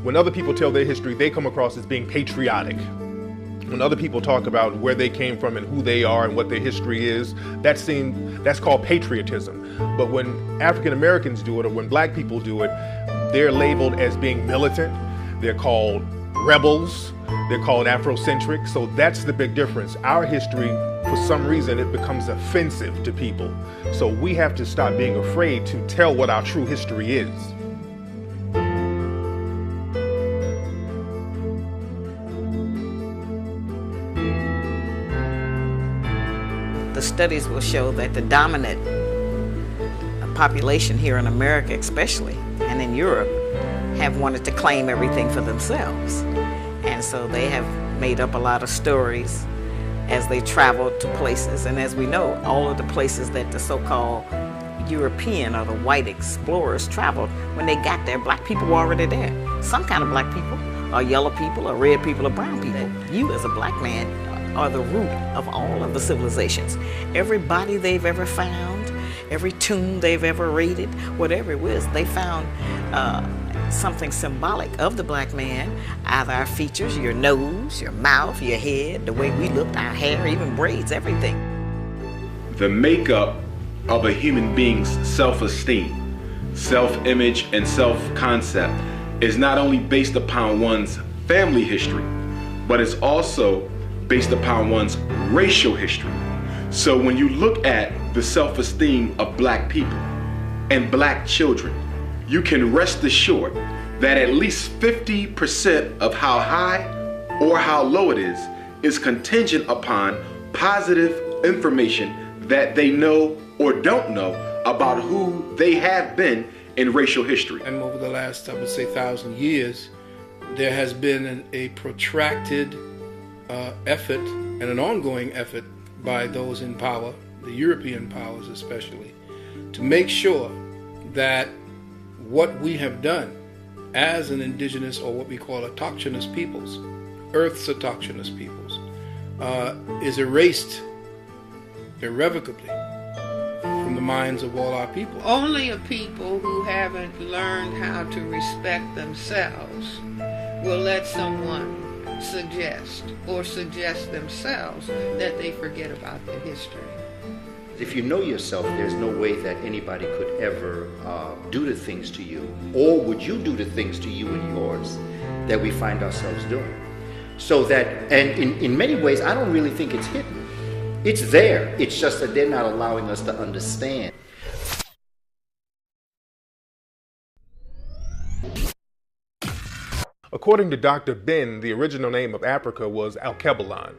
When other people tell their history, they come across as being patriotic. When other people talk about where they came from and who they are and what their history is, that's called patriotism. But when African Americans do it, or when black people do it, they're labeled as being militant. They're called rebels. They're called Afrocentric. So that's the big difference. Our history, for some reason, it becomes offensive to people. So we have to stop being afraid to tell what our true history is. The studies will show that the dominant population here in America especially, and in Europe, have wanted to claim everything for themselves. And so they have made up a lot of stories as they travel to places. And as we know, all of the places that the so-called European or the white explorers traveled, when they got there, black people were already there. Some kind of black people, or yellow people, or red people, or brown people. You as a black man are the root of all of the civilizations. Every body they've ever found, every tomb they've ever raided, whatever it was, they found something symbolic of the black man, either our features, your nose, your mouth, your head, the way we looked, our hair, even braids, everything. The makeup of a human being's self-esteem, self-image, and self-concept is not only based upon one's family history, but it's also based upon one's racial history. So when you look at the self-esteem of black people and black children, you can rest assured that at least 50% of how high or how low it is contingent upon positive information that they know or don't know about who they have been in racial history. And over the last, I would say, 1,000 years, there has been a protracted effort and an ongoing effort by those in power, the European powers especially, to make sure that what we have done as an indigenous, or what we call autochthonous peoples, Earth's autochthonous peoples, is erased irrevocably from the minds of all our people. Only a people who haven't learned how to respect themselves will let someone suggest themselves that they forget about their history. If you know yourself, there's no way that anybody could ever do the things to you, or would you do the things to you and yours that we find ourselves doing. So that, and in many ways, I don't really think it's hidden. It's there. It's just that they're not allowing us to understand. According to Dr. Ben, the original name of Africa was Alkebulan.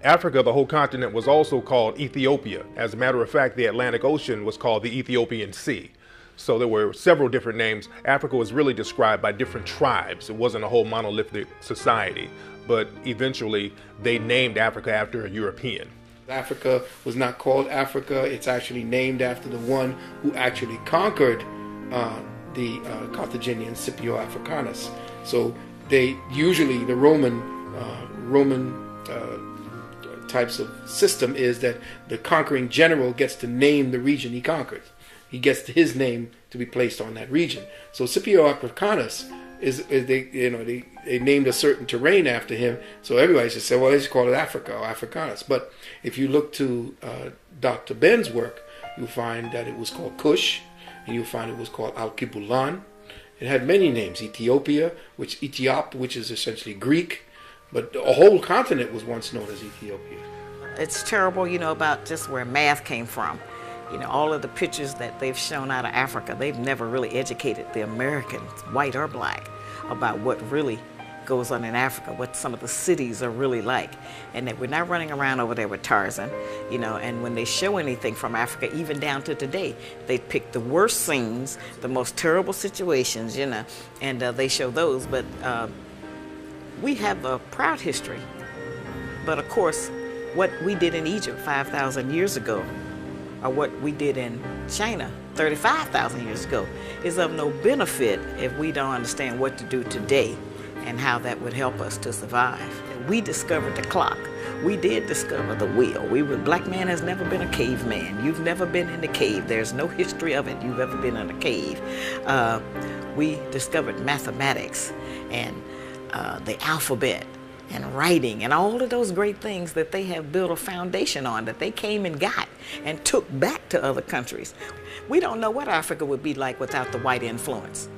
Africa, the whole continent, was also called Ethiopia. As a matter of fact, the Atlantic Ocean was called the Ethiopian Sea. So there were several different names. Africa was really described by different tribes. It wasn't a whole monolithic society, but eventually they named Africa after a European. Africa was not called Africa. It's actually named after the one who actually conquered the Carthaginian Scipio Africanus. So they usually, the Roman types of system is that the conquering general gets to name the region he conquered. He gets his name to be placed on that region. So Scipio Africanus they named a certain terrain after him. So everybody just said, well, let's call it Africa or Africanus. But if you look to Dr. Ben's work, you'll find that it was called Kush, and you'll find it was called Alkebulan. It had many names: Ethiopia, which is essentially Greek, but a whole continent was once known as Ethiopia. It's terrible, about just where math came from. All of the pictures that they've shown out of Africa, they've never really educated the Americans, white or black, about what really goes on in Africa, what some of the cities are really like, and that we're not running around over there with Tarzan, and when they show anything from Africa, even down to today, they pick the worst scenes, the most terrible situations, and they show those, but we have a proud history. But of course, what we did in Egypt 5,000 years ago, or what we did in China 35,000 years ago, is of no benefit if we don't understand what to do today and how that would help us to survive. We discovered the clock. We did discover the wheel. Black man has never been a caveman. You've never been in a cave. There's no history of it. You've ever been in a cave. We discovered mathematics and the alphabet and writing and all of those great things that they have built a foundation on, that they came and got and took back to other countries. We don't know what Africa would be like without the white influence.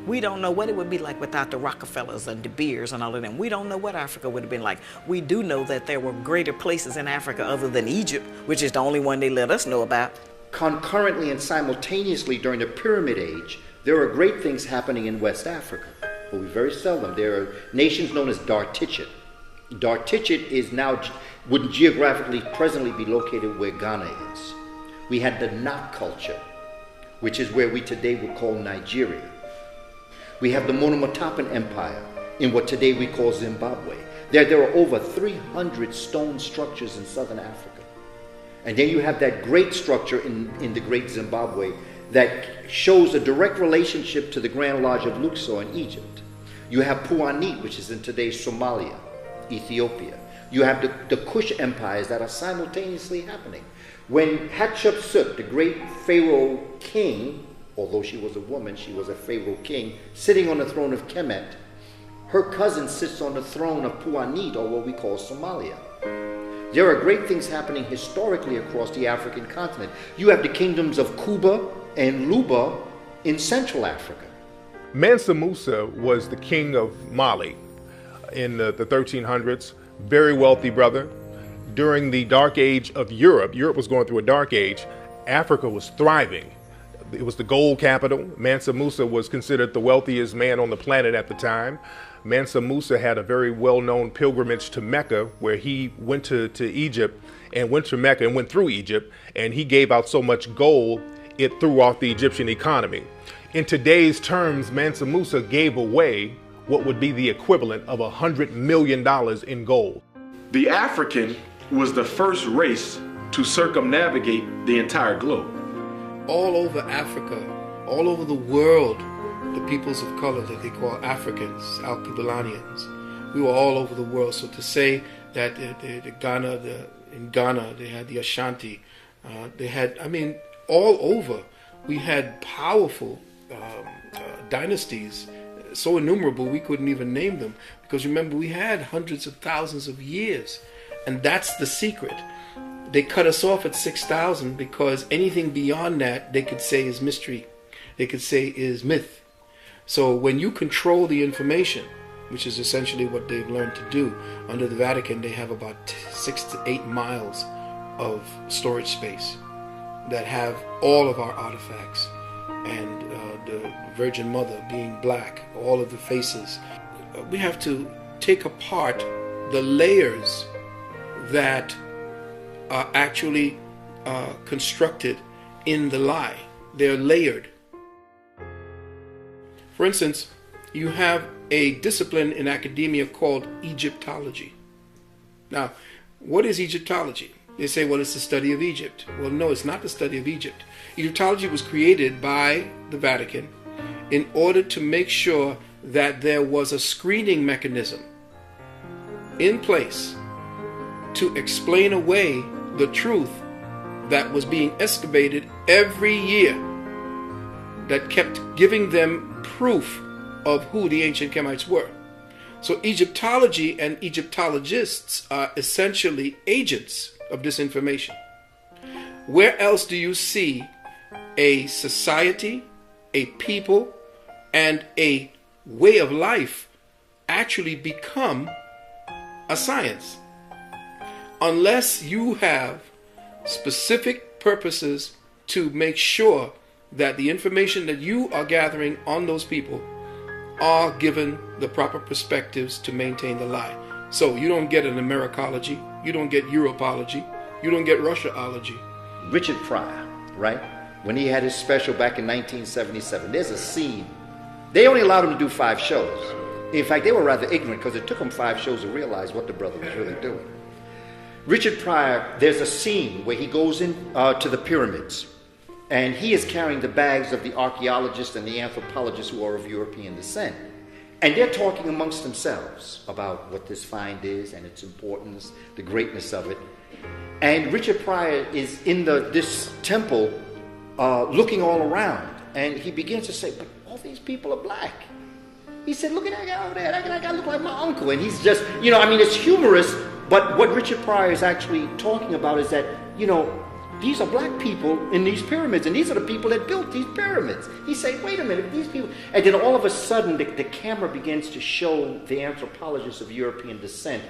We don't know what it would be like without the Rockefellers and De Beers and all of them. We don't know what Africa would have been like. We do know that there were greater places in Africa other than Egypt, which is the only one they let us know about. Concurrently and simultaneously during the Pyramid Age, there are great things happening in West Africa. But we very seldom. There are nations known as Dartichet. Dartichet is now, would geographically presently be located where Ghana is. We had the Nak culture, which is where we today would call Nigeria. We have the Monomotapan Empire in what today we call Zimbabwe. There are over 300 stone structures in southern Africa. And then you have that great structure in the great Zimbabwe that shows a direct relationship to the Grand Lodge of Luxor in Egypt. You have Puanit, which is in today's Somalia, Ethiopia. You have the Kush empires that are simultaneously happening. When Hatshepsut, the great Pharaoh king, although she was a woman, she was a Pharaoh king, sitting on the throne of Kemet, her cousin sits on the throne of Puanit, or what we call Somalia. There are great things happening historically across the African continent. You have the kingdoms of Kuba and Luba in Central Africa. Mansa Musa was the king of Mali in the 1300s, very wealthy brother. During the dark age of Europe was going through a dark age, Africa was thriving. It was the gold capital. Mansa Musa was considered the wealthiest man on the planet at the time. Mansa Musa had a very well-known pilgrimage to Mecca, where he went to Egypt and went to Mecca and went through Egypt, and he gave out so much gold, it threw off the Egyptian economy. In today's terms, Mansa Musa gave away what would be the equivalent of $100 million in gold. The African was the first race to circumnavigate the entire globe. All over Africa, all over the world, the peoples of color that they call Africans, Alkebulanans, we were all over the world. So to say that in Ghana they had the Ashanti, they had, all over, we had powerful dynasties, so innumerable we couldn't even name them, because remember, we had hundreds of thousands of years, and that's the secret. They cut us off at 6,000 because anything beyond that they could say is mystery, they could say is myth. So when you control the information, which is essentially what they've learned to do under the Vatican, they have about 6 to 8 miles of storage space that have all of our artifacts, and the Virgin Mother being black, all of the faces. We have to take apart the layers that are actually constructed in the lie. They're layered. For instance, you have a discipline in academia called Egyptology. Now, what is Egyptology? They say, well, it's the study of Egypt. Well, no, it's not the study of Egypt. Egyptology was created by the Vatican in order to make sure that there was a screening mechanism in place to explain away the truth that was being excavated every year, that kept giving them proof of who the ancient Kemites were. So Egyptology and Egyptologists are essentially agents of this information. Where else do you see a society, a people, and a way of life actually become a science? Unless you have specific purposes to make sure that the information that you are gathering on those people are given the proper perspectives to maintain the lie. So you don't get an Americology, you don't get Europology, you don't get Russiaology. Richard Pryor, right? When he had his special back in 1977, there's a scene. They only allowed him to do 5 shows. In fact, they were rather ignorant because it took him 5 shows to realize what the brother was really doing. Richard Pryor, there's a scene where he goes in to the pyramids, and he is carrying the bags of the archaeologists and the anthropologists who are of European descent. And they're talking amongst themselves about what this find is and its importance, the greatness of it. And Richard Pryor is in this temple looking all around, and he begins to say, but all these people are black. He said, look at that guy over there. That guy look like my uncle. And he's just, you know, I mean, it's humorous, but what Richard Pryor is actually talking about is that, you know, these are black people in these pyramids, and these are the people that built these pyramids. He said, wait a minute, these people... And then all of a sudden, the camera begins to show the anthropologists of European descent,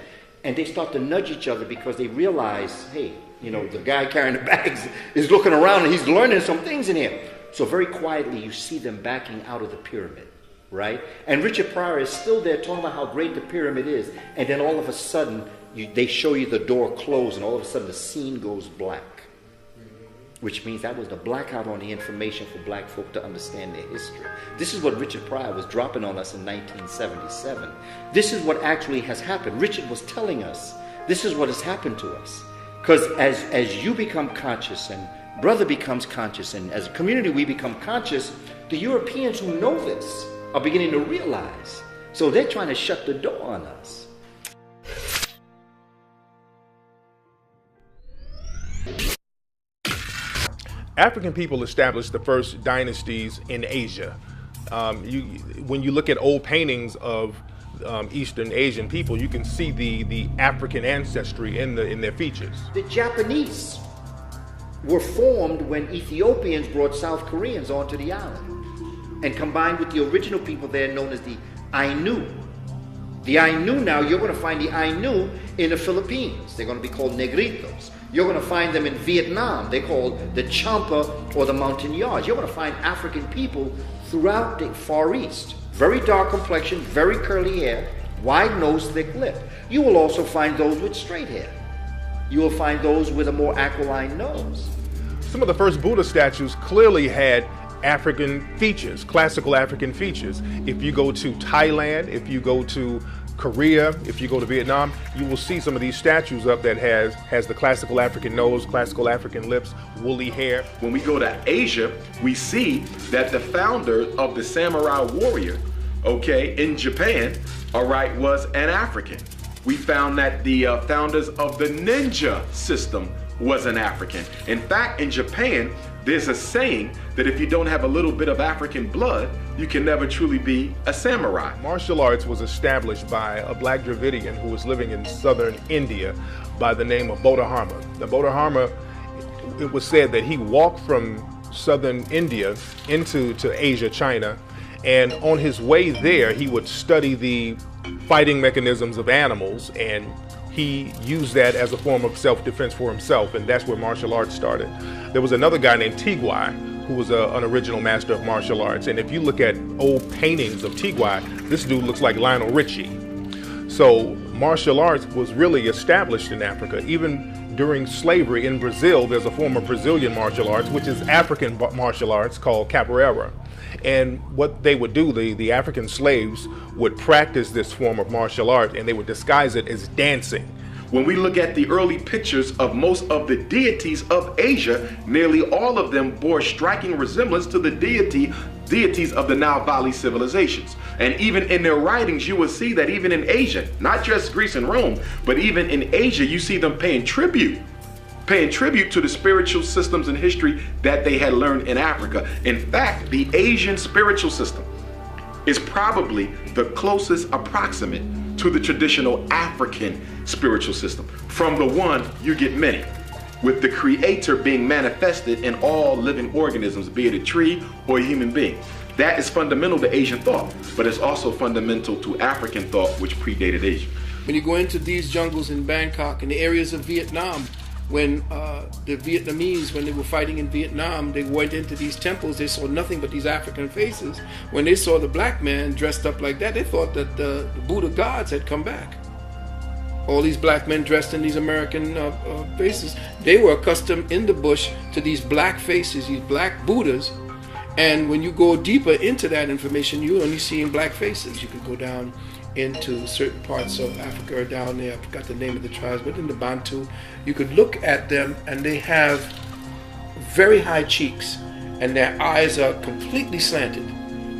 and they start to nudge each other because they realize, hey, you know, the guy carrying the bags is looking around and he's learning some things in here. So very quietly, you see them backing out of the pyramid. Right? And Richard Pryor is still there talking about how great the pyramid is. And then all of a sudden, they show you the door close, and all of a sudden the scene goes black. Which means that was the blackout on the information for black folk to understand their history. This is what Richard Pryor was dropping on us in 1977. This is what actually has happened. Richard was telling us, this is what has happened to us. Because as you become conscious, and brother becomes conscious, and as a community we become conscious, the Europeans who know this are beginning to realize. So they're trying to shut the door on us. African people established the first dynasties in Asia. When you look at old paintings of Eastern Asian people, you can see the African ancestry in their features. The Japanese were formed when Ethiopians brought South Koreans onto the island and combined with the original people there known as the Ainu. The Ainu now, you're going to find the Ainu in the Philippines. They're going to be called Negritos. You're going to find them in Vietnam. They're called the Champa or the Montagnards. You're going to find African people throughout the Far East. Very dark complexion, very curly hair, wide nose, thick lip. You will also find those with straight hair. You will find those with a more aquiline nose. Some of the first Buddha statues clearly had African features, classical African features. If you go to Thailand, if you go to Korea, if you go to Vietnam, you will see some of these statues up that has the classical African nose, classical African lips, woolly hair. When we go to Asia, we see that the founder of the samurai warrior, okay, in Japan, all right, was an African. We found that the founders of the ninja system was an African. In fact, in Japan, there's a saying that if you don't have a little bit of African blood, you can never truly be a samurai. Martial arts was established by a black Dravidian who was living in southern India by the name of Bodhidharma. The Bodhidharma, it was said that he walked from southern India into Asia, China, and on his way there, he would study the fighting mechanisms of animals, and he used that as a form of self-defense for himself, and that's where martial arts started. There was another guy named Tigwai who was an original master of martial arts, and if you look at old paintings of Tigwai, this dude looks like Lionel Richie. So martial arts was really established in Africa. Even during slavery in Brazil, there's a form of Brazilian martial arts, which is African martial arts called capoeira. And what they would do, the African slaves would practice this form of martial art, and they would disguise it as dancing. When we look at the early pictures of most of the deities of Asia, nearly all of them bore striking resemblance to the deities of the Nile Valley civilizations. And even in their writings, you will see that even in Asia, not just Greece and Rome, but even in Asia, you see them paying tribute to the spiritual systems and history that they had learned in Africa. In fact, the Asian spiritual system is probably the closest approximate to the traditional African spiritual system. From the one, you get many, with the creator being manifested in all living organisms, be it a tree or a human being. That is fundamental to Asian thought, but it's also fundamental to African thought, which predated Asia. When you go into these jungles in Bangkok, in the areas of Vietnam, when the Vietnamese, when they were fighting in Vietnam, they went into these temples, they saw nothing but these African faces. When they saw the black man dressed up like that, they thought that the Buddha gods had come back. All these black men dressed in these American faces, they were accustomed in the bush to these black faces, these black Buddhas. And when you go deeper into that information, you're only seeing black faces. You could go down into certain parts of Africa or down there, I forgot the name of the tribes, but in the Bantu, you could look at them and they have very high cheeks and their eyes are completely slanted.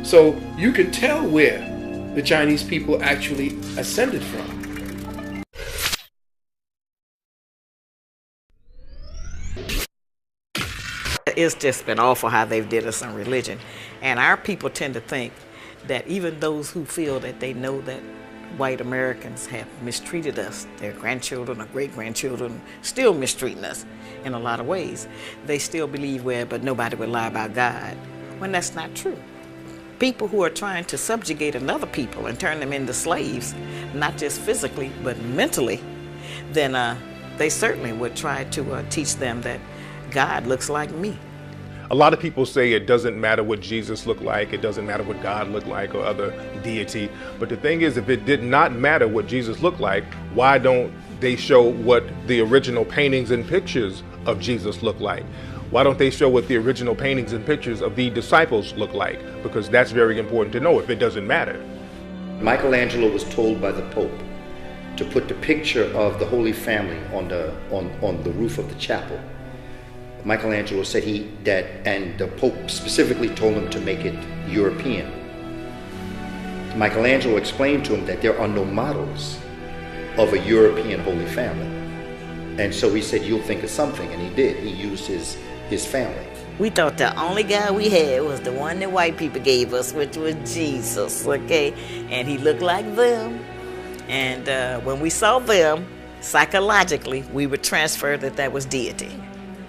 So you can tell where the Chinese people actually ascended from. It's just been awful how they've did us in religion. And our people tend to think that even those who feel that they know that white Americans have mistreated us, their grandchildren or great-grandchildren still mistreating us in a lot of ways, they still believe, well, but nobody would lie about God, when that's not true. People who are trying to subjugate another people and turn them into slaves, not just physically, but mentally, then they certainly would try to teach them that God looks like me. A lot of people say it doesn't matter what Jesus looked like, it doesn't matter what God looked like or other deity. But the thing is, if it did not matter what Jesus looked like, why don't they show what the original paintings and pictures of Jesus look like? Why don't they show what the original paintings and pictures of the disciples look like? Because that's very important to know if it doesn't matter. Michelangelo was told by the Pope to put the picture of the Holy Family on the roof of the chapel. Michelangelo said and the Pope specifically told him to make it European. Michelangelo explained to him that there are no models of a European Holy Family. And so he said, you'll think of something, and he did. He used his family. We thought the only God we had was the one that white people gave us, which was Jesus, okay? And he looked like them. And when we saw them, psychologically, we would transfer that was deity.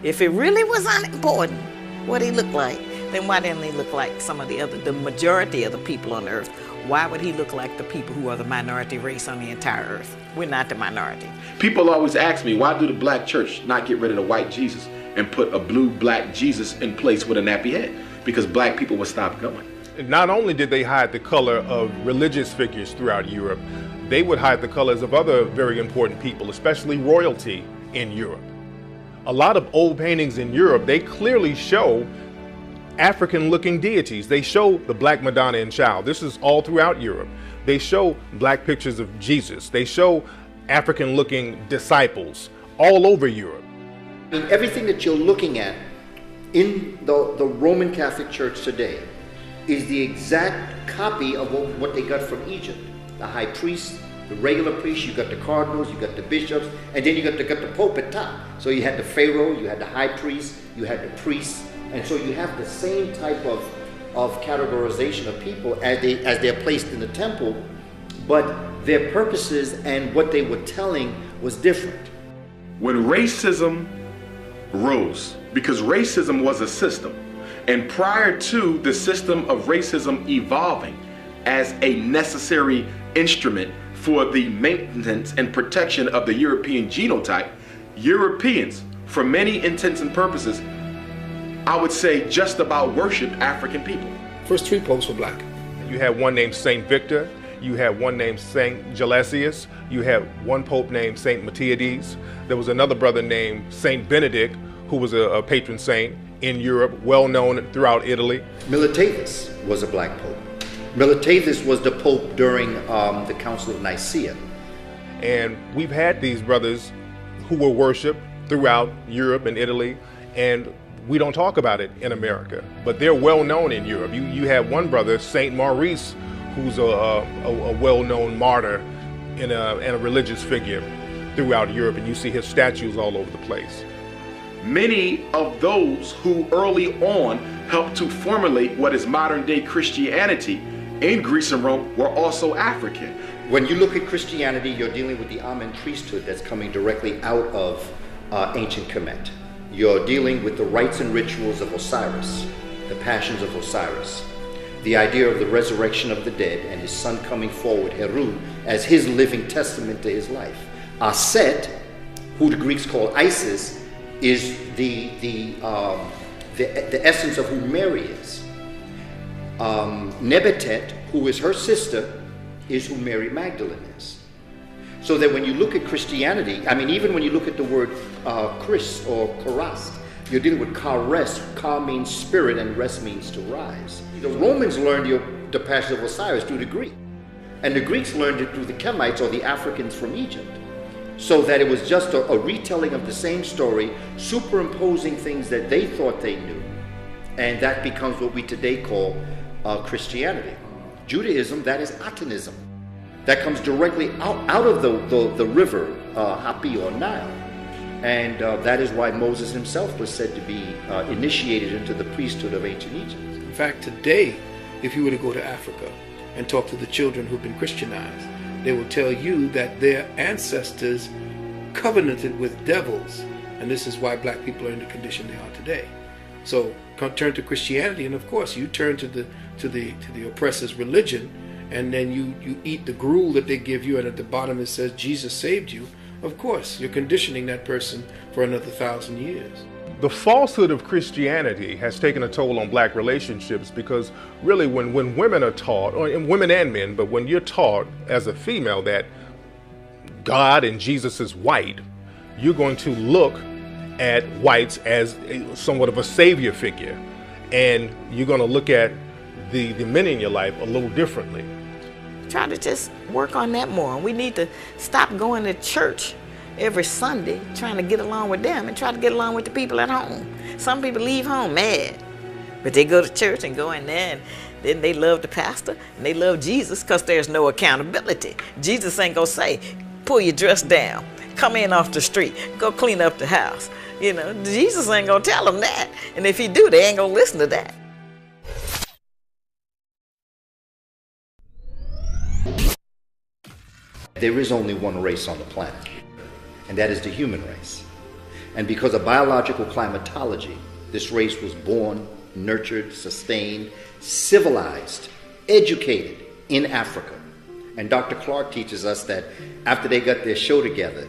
If it really was unimportant what he looked like, then why didn't he look like some of the majority of the people on earth? Why would he look like the people who are the minority race on the entire earth? We're not the minority. People always ask me, why do the black church not get rid of the white Jesus and put a blue black Jesus in place with a nappy head? Because black people would stop going. Not only did they hide the color of religious figures throughout Europe, they would hide the colors of other very important people, especially royalty in Europe. A lot of old paintings in Europe, they clearly show African-looking deities. They show the Black Madonna and Child. This is all throughout Europe. They show black pictures of Jesus. They show African-looking disciples all over Europe. I mean, everything that you're looking at in the Roman Catholic Church today is the exact copy of what they got from Egypt. The high priest, the regular priests, you got the cardinals, you got the bishops, and then you got the Pope at top. So you had the Pharaoh, you had the high priest, you had the priests, and so you have the same type of categorization of people as they're placed in the temple, but their purposes and what they were telling was different. When racism rose, because racism was a system, and prior to the system of racism evolving as a necessary instrument for the maintenance and protection of the European genotype, Europeans, for many intents and purposes, I would say just about worshiped African people. First 3 popes were black. You had one named Saint Victor, you had one named Saint Gelasius, you had one pope named Saint Matthiades. There was another brother named Saint Benedict, who was a patron saint in Europe, well known throughout Italy. Militatus was a black pope. Militatus was the pope during the Council of Nicaea. And we've had these brothers who were worshipped throughout Europe and Italy, and we don't talk about it in America, but they're well known in Europe. You have one brother, Saint Maurice, who's a well-known martyr and a religious figure throughout Europe, and you see his statues all over the place. Many of those who early on helped to formulate what is modern day Christianity in Greece and Rome were also African. When you look at Christianity, you're dealing with the Amen priesthood that's coming directly out of ancient Kemet. You're dealing with the rites and rituals of Osiris, the passions of Osiris, the idea of the resurrection of the dead and his son coming forward, Heru, as his living testament to his life. Aset, who the Greeks call Isis, is the essence of who Mary is. Nebetet, who is her sister, is who Mary Magdalene is. So that when you look at Christianity, I mean, even when you look at the word Chris or Chorast, you're dealing with Chares. Cha means spirit and res means to rise. The Romans learned the Passion of Osiris through the Greek. And the Greeks learned it through the Kemites or the Africans from Egypt. So that it was just a retelling of the same story, superimposing things that they thought they knew. And that becomes what we today call Christianity. Judaism, that is Atanism. That comes directly out of the river, Hapi or Nile. And that is why Moses himself was said to be initiated into the priesthood of ancient Egypt. In fact, today, if you were to go to Africa and talk to the children who've been Christianized, they will tell you that their ancestors covenanted with devils, and this is why black people are in the condition they are today. So turn to Christianity, and of course you turn to the oppressor's religion, and then you eat the gruel that they give you, and at the bottom it says Jesus saved you. Of course, you're conditioning that person for another 1,000 years. The falsehood of Christianity has taken a toll on black relationships, because really when women are taught, or women and men, but when you're taught as a female that God and Jesus is white, you're going to look at whites as somewhat of a savior figure, and you're going to look at the men in your life a little differently. Try to just work on that more. We need to stop going to church every Sunday trying to get along with them and try to get along with the people at home. Some people leave home mad, but they go to church and go in there, and then they love the pastor and they love Jesus because there's no accountability. Jesus ain't gonna say, pull your dress down, come in off the street, go clean up the house. You know, Jesus ain't gonna tell them that. And if he do, they ain't gonna listen to that. There is only one race on the planet, and that is the human race. And because of biological climatology, this race was born, nurtured, sustained, civilized, educated in Africa. And Dr. Clark teaches us that after they got their show together,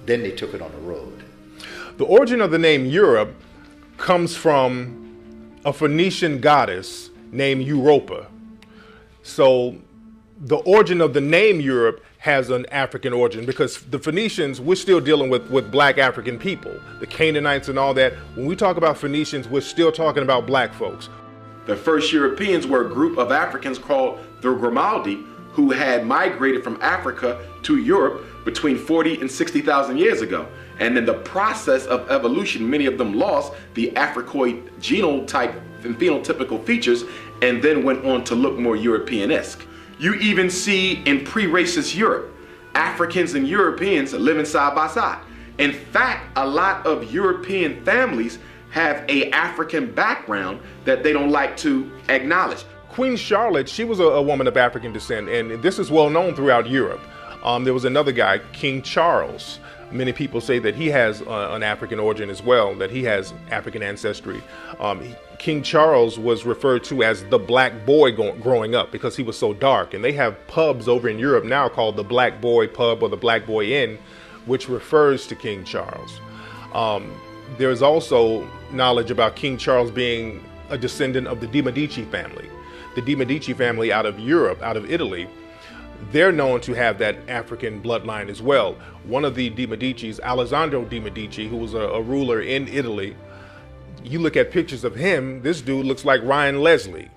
then they took it on the road. The origin of the name Europe comes from a Phoenician goddess named Europa. So the origin of the name Europe has an African origin, because the Phoenicians, we're still dealing with black African people, the Canaanites and all that. When we talk about Phoenicians, we're still talking about black folks. The first Europeans were a group of Africans called the Grimaldi, who had migrated from Africa to Europe between 40 and 60,000 years ago. And in the process of evolution, many of them lost the Africoid genotype and phenotypical features, and then went on to look more European-esque. You even see in pre-racist Europe, Africans and Europeans living side by side. In fact, a lot of European families have an African background that they don't like to acknowledge. Queen Charlotte, she was a woman of African descent, and this is well known throughout Europe. There was another guy, King Charles. Many people say that he has an African origin as well, that he has African ancestry. King Charles was referred to as the black boy growing up because he was so dark. And they have pubs over in Europe now called the Black Boy Pub or the Black Boy Inn, which refers to King Charles. There's also knowledge about King Charles being a descendant of the de Medici family. The de Medici family out of Europe, out of Italy, they're known to have that African bloodline as well. One of the de Medicis, Alessandro de Medici, who was a ruler in Italy, you look at pictures of him, this dude looks like Ryan Leslie.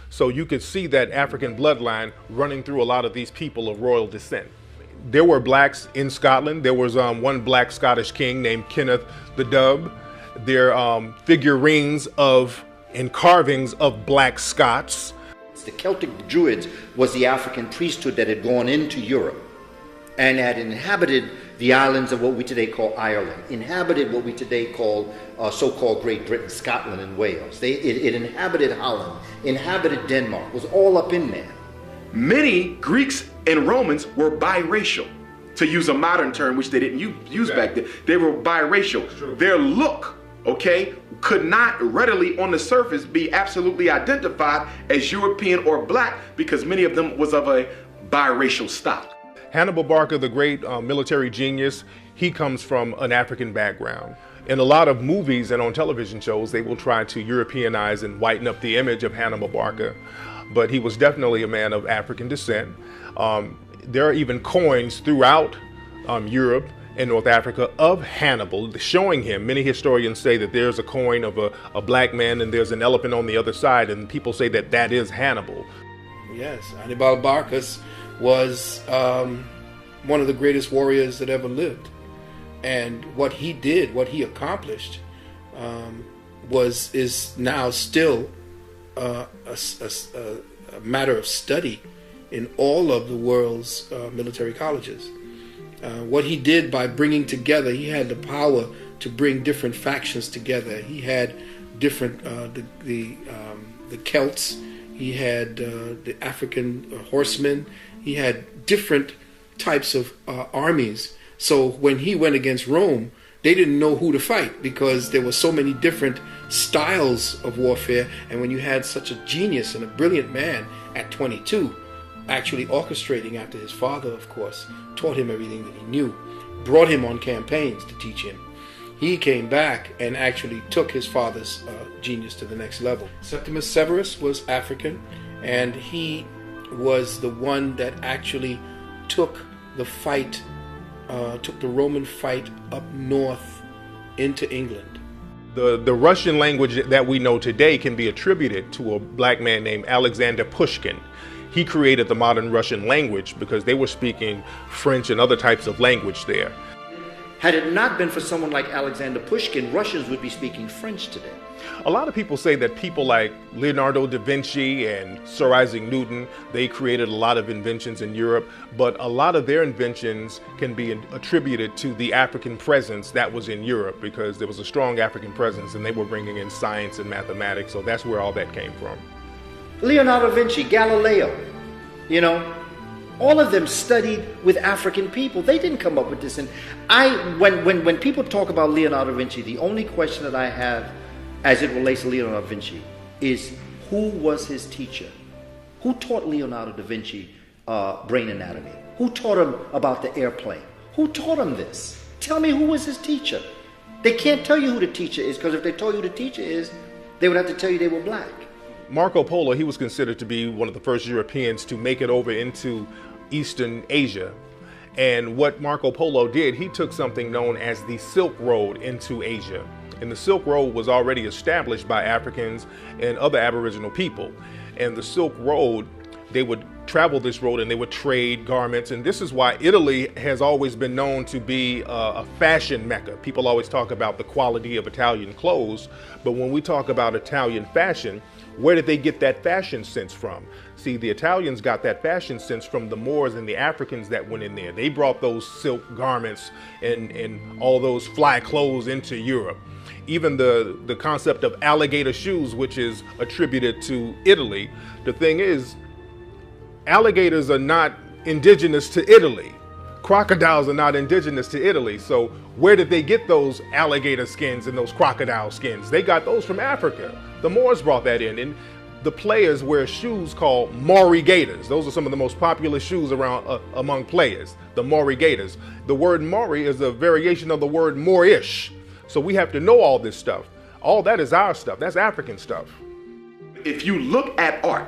So you could see that African bloodline running through a lot of these people of royal descent. There were blacks in Scotland. There was one black Scottish king named Kenneth the Dub. There are figurines of and carvings of black Scots. The Celtic Druids was the African priesthood that had gone into Europe and had inhabited the islands of what we today call Ireland, inhabited what we today call so-called Great Britain, Scotland, and Wales. It inhabited Holland, inhabited Denmark, was all up in there. Many Greeks and Romans were biracial, to use a modern term, which they didn't use back then. They were biracial. Their look, okay, could not readily on the surface be absolutely identified as European or black because many of them was of a biracial stock. Hannibal Barca, the great military genius, he comes from an African background. In a lot of movies and on television shows, they will try to Europeanize and whiten up the image of Hannibal Barca, but he was definitely a man of African descent. There are even coins throughout Europe in North Africa of Hannibal showing him. Many historians say that there's a coin of a black man and there's an elephant on the other side, and people say that that is Hannibal. Yes, Hannibal Barcas was one of the greatest warriors that ever lived. And what he did, what he accomplished, is now still a matter of study in all of the world's military colleges. What he did by bringing together, he had the power to bring different factions together. He had different the Celts. He had the African horsemen. He had different types of armies. So when he went against Rome, they didn't know who to fight because there were so many different styles of warfare. And when you had such a genius and a brilliant man at 22, actually orchestrating after his father, of course, taught him everything that he knew, brought him on campaigns to teach him, he came back and actually took his father's genius to the next level. Septimus Severus was African, and he was the one that actually took the fight, took the Roman fight up north into England. The Russian language that we know today can be attributed to a black man named Alexander Pushkin. He created the modern Russian language because they were speaking French and other types of language there. Had it not been for someone like Alexander Pushkin, Russians would be speaking French today. A lot of people say that people like Leonardo da Vinci and Sir Isaac Newton, they created a lot of inventions in Europe, but a lot of their inventions can be attributed to the African presence that was in Europe because there was a strong African presence and they were bringing in science and mathematics, so that's where all that came from. Leonardo da Vinci, Galileo, all of them studied with African people. They didn't come up with this. And when people talk about Leonardo da Vinci, the only question that I have as it relates to Leonardo da Vinci is who was his teacher? Who taught Leonardo da Vinci brain anatomy? Who taught him about the airplane? Who taught him this? Tell me who was his teacher. They can't tell you who the teacher is because if they told you who the teacher is, they would have to tell you they were black. Marco Polo, he was considered to be one of the first Europeans to make it over into Eastern Asia. And what Marco Polo did, he took something known as the Silk Road into Asia. And the Silk Road was already established by Africans and other Aboriginal people. And the Silk Road, they would travel this road and they would trade garments. And this is why Italy has always been known to be a fashion mecca. People always talk about the quality of Italian clothes, but when we talk about Italian fashion, where did they get that fashion sense from? See, the Italians got that fashion sense from the Moors and the Africans that went in there. They brought those silk garments and all those fly clothes into Europe. Even the concept of alligator shoes, which is attributed to Italy. The thing is, alligators are not indigenous to Italy. Crocodiles are not indigenous to Italy. So where did they get those alligator skins and those crocodile skins? They got those from Africa. The Moors brought that in. And the players wear shoes called Maori Gators. Those are some of the most popular shoes around among players, the Maori Gators. The word Maori is a variation of the word Moorish. So we have to know all this stuff. All that is our stuff. That's African stuff. If you look at art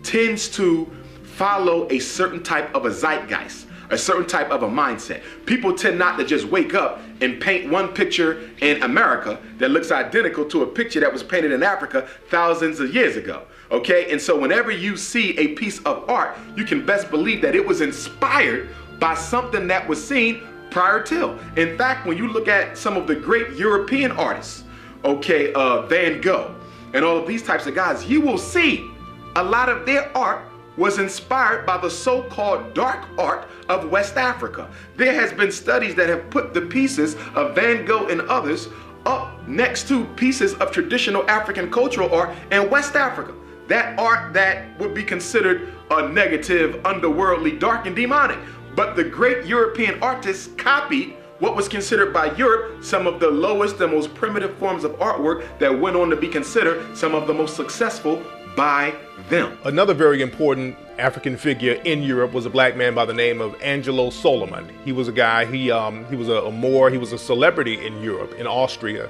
tends to follow a certain type of a zeitgeist, a certain type of a mindset. People tend not to just wake up and paint one picture in America that looks identical to a picture that was painted in Africa thousands of years ago. Okay, and so whenever you see a piece of art, you can best believe that it was inspired by something that was seen prior to. In fact, when you look at some of the great European artists, okay, Van Gogh and all of these types of guys, you will see a lot of their art was inspired by the so-called dark art of West Africa. There has been studies that have put the pieces of Van Gogh and others up next to pieces of traditional African cultural art in West Africa. That art that would be considered a negative, underworldly, dark and demonic. But the great European artists copied what was considered by Europe some of the lowest and most primitive forms of artwork that went on to be considered some of the most successful by them. Another very important African figure in Europe was a black man by the name of Angelo Soliman. He was a guy, he was a Moor, he was a celebrity in Europe, in Austria.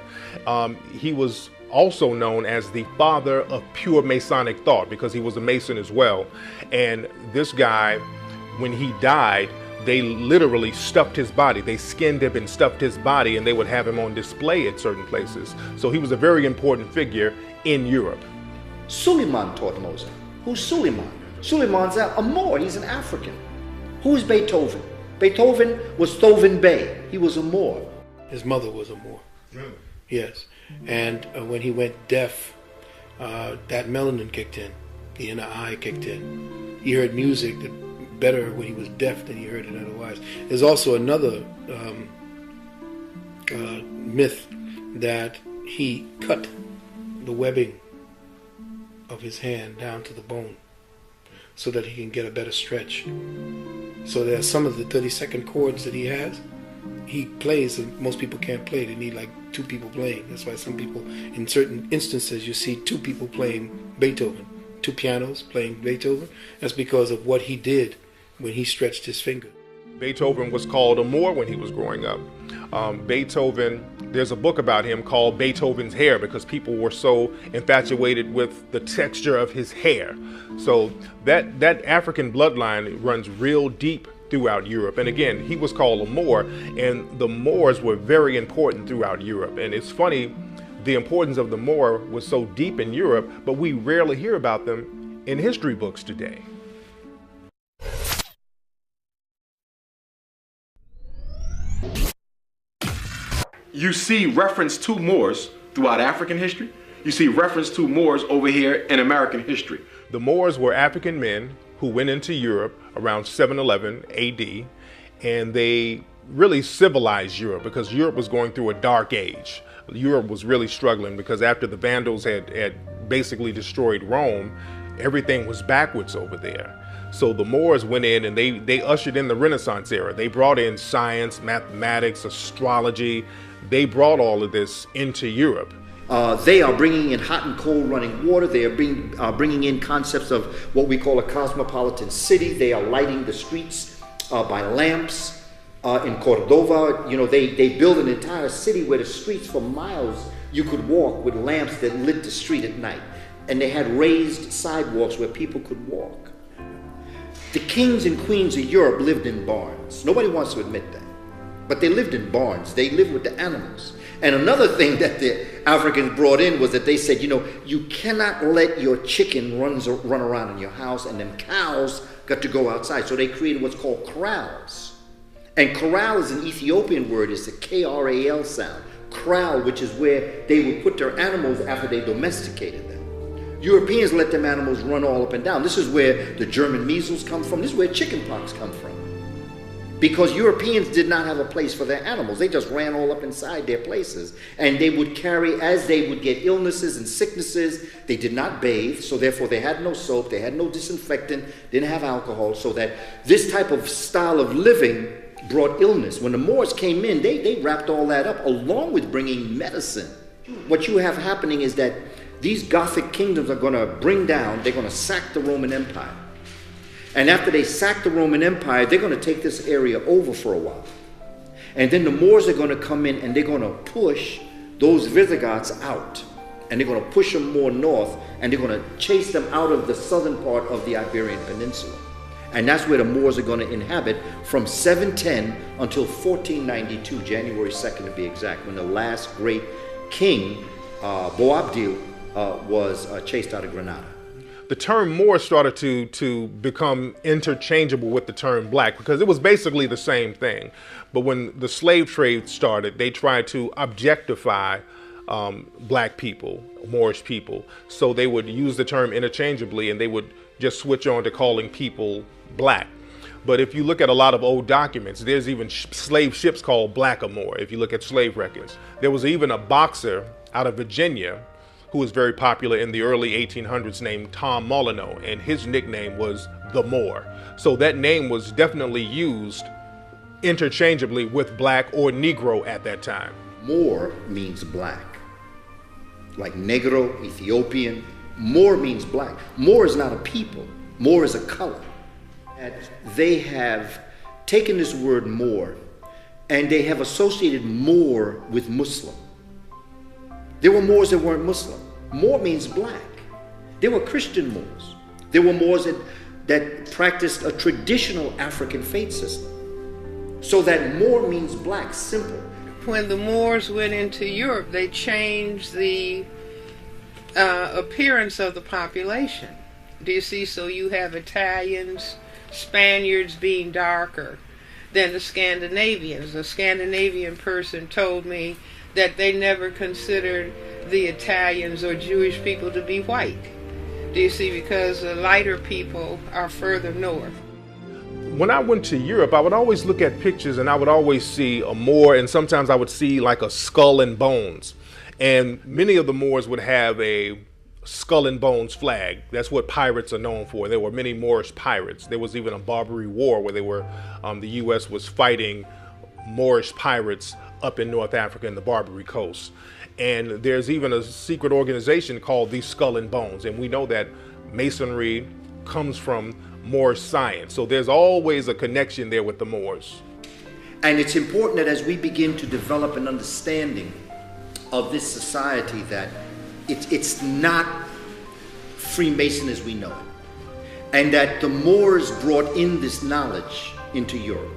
He was also known as the father of pure Masonic thought because he was a Mason as well. And this guy, when he died, they literally stuffed his body. They skinned him and stuffed his body, and they would have him on display at certain places. So he was a very important figure in Europe. Suleiman taught Mozart. Who's Suleiman? Suleiman's a Moor. He's an African. Who's Beethoven? Beethoven was Thoven Bey. He was a Moor. His mother was a Moor. Really? Yes. And when he went deaf, that melanin kicked in. The inner eye kicked in. He heard music that better when he was deaf than he heard it otherwise. There's also another myth that he cut the webbing of his hand down to the bone so that he can get a better stretch. So there are some of the 32nd chords that he has, he plays, and most people can't play. They need like two people playing. That's why some people, in certain instances, you see two people playing Beethoven, two pianos playing Beethoven. That's because of what he did when he stretched his finger. Beethoven was called a Moor when he was growing up. Beethoven, there's a book about him called Beethoven's Hair, because people were so infatuated with the texture of his hair. So that African bloodline runs real deep throughout Europe. And again, he was called a Moor, and the Moors were very important throughout Europe. And it's funny, the importance of the Moor was so deep in Europe, but we rarely hear about them in history books today. You see reference to Moors throughout African history. You see reference to Moors over here in American history. The Moors were African men who went into Europe around 711 AD, and they really civilized Europe because Europe was going through a dark age. Europe was really struggling because after the Vandals had basically destroyed Rome, everything was backwards over there. So the Moors went in and they ushered in the Renaissance era. They brought in science, mathematics, astrology. They brought all of this into Europe. They are bringing in hot and cold running water. They are bringing in concepts of what we call a cosmopolitan city. They are lighting the streets by lamps. In Cordova, they built an entire city where the streets for miles you could walk with lamps that lit the street at night. And they had raised sidewalks where people could walk. The kings and queens of Europe lived in barns. Nobody wants to admit that. But they lived in barns. They lived with the animals. And another thing that the Africans brought in was that they said, you cannot let your chicken run around in your house, and then cows got to go outside. So they created what's called corrals. And corral is an Ethiopian word. It's a K-R-A-L sound. Corral, which is where they would put their animals after they domesticated them. Europeans let them animals run all up and down. This is where the German measles come from. This is where chickenpox come from. Because Europeans did not have a place for their animals. They just ran all up inside their places. And they would carry, as they would get illnesses and sicknesses, they did not bathe, so therefore they had no soap, they had no disinfectant, didn't have alcohol, so that this type of style of living brought illness. When the Moors came in, they wrapped all that up, along with bringing medicine. What you have happening is that these Gothic kingdoms are going to bring down, they're going to sack the Roman Empire. And after they sack the Roman Empire, they're going to take this area over for a while. And then the Moors are going to come in and they're going to push those Visigoths out. And they're going to push them more north, and they're going to chase them out of the southern part of the Iberian Peninsula. And that's where the Moors are going to inhabit from 710 until 1492, January 2nd to be exact, when the last great king, Boabdil, was chased out of Granada. The term Moor started to become interchangeable with the term black because it was basically the same thing. But when the slave trade started, they tried to objectify black people, Moorish people. So they would use the term interchangeably, and they would just switch on to calling people black. But if you look at a lot of old documents, there's even slave ships called Blackamoor. If you look at slave records, there was even a boxer out of Virginia who was very popular in the early 1800s named Tom Molyneux, and his nickname was the Moor. So that name was definitely used interchangeably with black or Negro at that time. Moor means black. Like Negro, Ethiopian. Moor means black. Moor is not a people. Moor is a color. And they have taken this word Moor and they have associated Moor with Muslim. There were Moors that weren't Muslim. Moor means black. There were Christian Moors. There were Moors that practiced a traditional African faith system. So that Moor means black, simple. When the Moors went into Europe, they changed the appearance of the population. Do you see? So you have Italians, Spaniards being darker than the Scandinavians. A Scandinavian person told me that they never considered the Italians or Jewish people to be white. Do you see? Because the lighter people are further north. When I went to Europe, I would always look at pictures and I would always see a Moor, and sometimes I would see like a skull and bones. And many of the Moors would have a skull and bones flag. That's what pirates are known for. There were many Moorish pirates. There was even a Barbary War where the U.S. was fighting Moorish pirates up in North Africa and the Barbary Coast. And there's even a secret organization called the Skull and Bones. And we know that Masonry comes from Moorish science. So there's always a connection there with the Moors. And it's important that as we begin to develop an understanding of this society, that it's not Freemason as we know it. And that the Moors brought in this knowledge into Europe.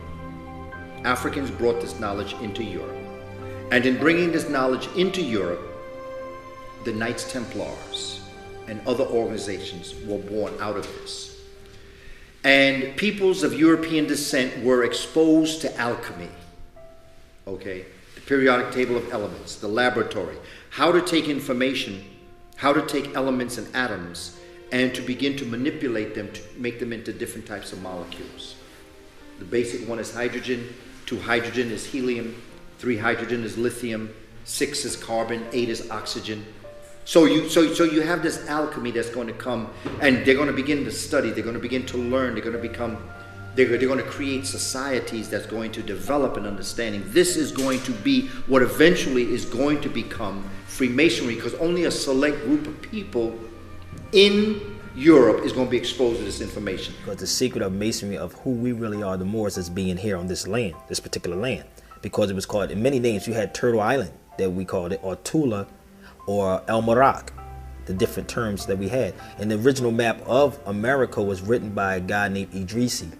Africans brought this knowledge into Europe. And in bringing this knowledge into Europe, the Knights Templars and other organizations were born out of this. And peoples of European descent were exposed to alchemy, okay? The periodic table of elements, the laboratory, how to take information, how to take elements and atoms, and to begin to manipulate them to make them into different types of molecules. The basic one is hydrogen, 2 hydrogen is helium, 3 hydrogen is lithium, 6 is carbon, 8 is oxygen. So you have this alchemy that's going to come, and they're going to begin to study, they're going to begin to learn, they're going to create societies that's going to develop an understanding. This is going to be what eventually is going to become Freemasonry, because only a select group of people in Europe is going to be exposed to this information. Because the secret of Masonry, of who we really are, the Moors, is being here on this land, this particular land. Because it was called, in many names, you had Turtle Island, that we called it, or Tula, or El Marak, the different terms that we had. And the original map of America was written by a guy named Idrisi.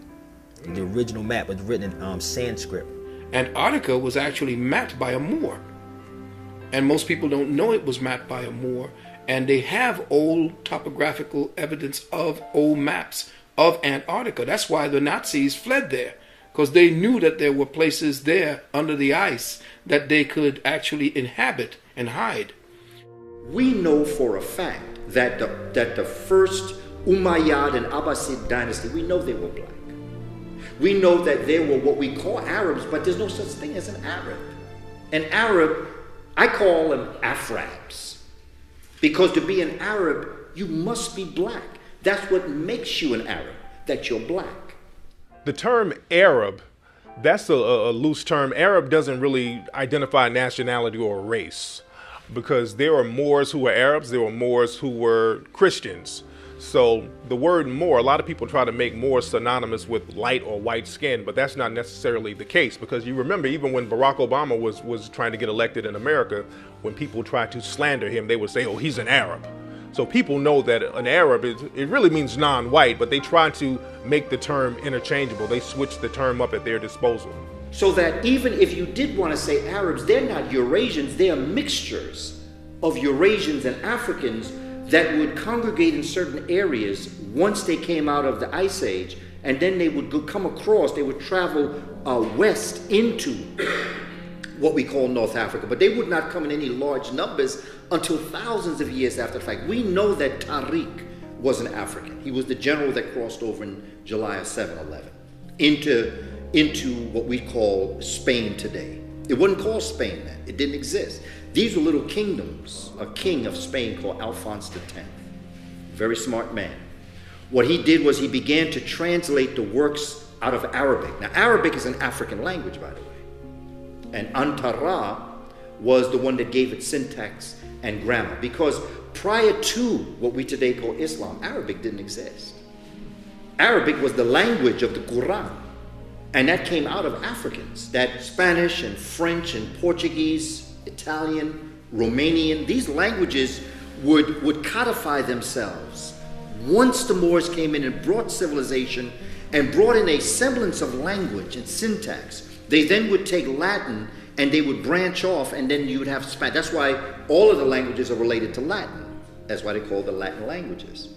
The original map was written in Sanskrit. Antarctica was actually mapped by a Moor. And most people don't know it was mapped by a Moor. And they have old topographical evidence of old maps of Antarctica. That's why the Nazis fled there, because they knew that there were places there under the ice that they could actually inhabit and hide. We know for a fact that the first Umayyad and Abbasid dynasty, we know they were black. We know that they were what we call Arabs, but there's no such thing as an Arab. An Arab, I call them Afrabs. Because to be an Arab, you must be black. That's what makes you an Arab, that you're black. The term Arab, that's a loose term. Arab doesn't really identify nationality or race, because there are Moors who were Arabs, there were Moors who were Christians. So the word Moor, a lot of people try to make Moor synonymous with light or white skin, but that's not necessarily the case, because you remember even when Barack Obama was trying to get elected in America, when people tried to slander him, they would say, oh, he's an Arab. So people know that an Arab, it really means non-white, but they try to make the term interchangeable. They switch the term up at their disposal. So that even if you did want to say Arabs, they're not Eurasians, they are mixtures of Eurasians and Africans that would congregate in certain areas once they came out of the Ice Age, and then they would come across, they would travel west into what we call North Africa, but they would not come in any large numbers until thousands of years after the fact. We know that Tariq was an African. He was the general that crossed over in July of 711 into what we call Spain today. It wasn't called Spain then. It didn't exist. These were little kingdoms. A king of Spain called Alphonse X. Very smart man. What he did was he began to translate the works out of Arabic. Now, Arabic is an African language, by the way. And Antara was the one that gave it syntax and grammar. Because prior to what we today call Islam, Arabic didn't exist. Arabic was the language of the Quran. And that came out of Africans. That Spanish and French and Portuguese, Italian, Romanian, these languages would codify themselves. Once the Moors came in and brought civilization and brought in a semblance of language and syntax, they then would take Latin and they would branch off, and then you would have Spanish. That's why all of the languages are related to Latin. That's why they call the Latin languages.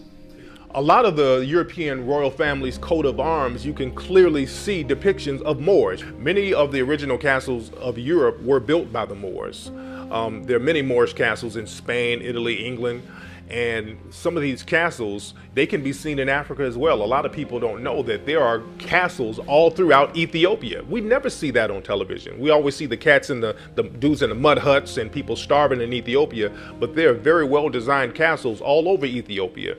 A lot of the European royal family's coat of arms, you can clearly see depictions of Moors. Many of the original castles of Europe were built by the Moors. There are many Moorish castles in Spain, Italy, England, and some of these castles, they can be seen in Africa as well. A lot of people don't know that there are castles all throughout Ethiopia. We never see that on television. We always see the cats and the dudes in the mud huts and people starving in Ethiopia, but there are very well-designed castles all over Ethiopia.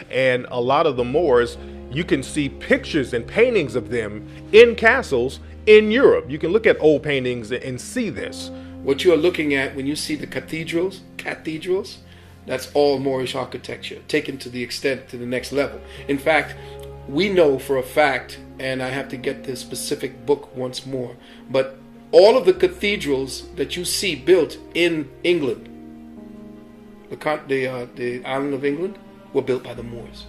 And a lot of the Moors, you can see pictures and paintings of them in castles in Europe. You can look at old paintings and see this. What you are looking at when you see the cathedrals, that's all Moorish architecture, taken to the extent, to the next level. In fact, we know for a fact, and I have to get the specific book once more, but all of the cathedrals that you see built in England, the island of England, were built by the Moors.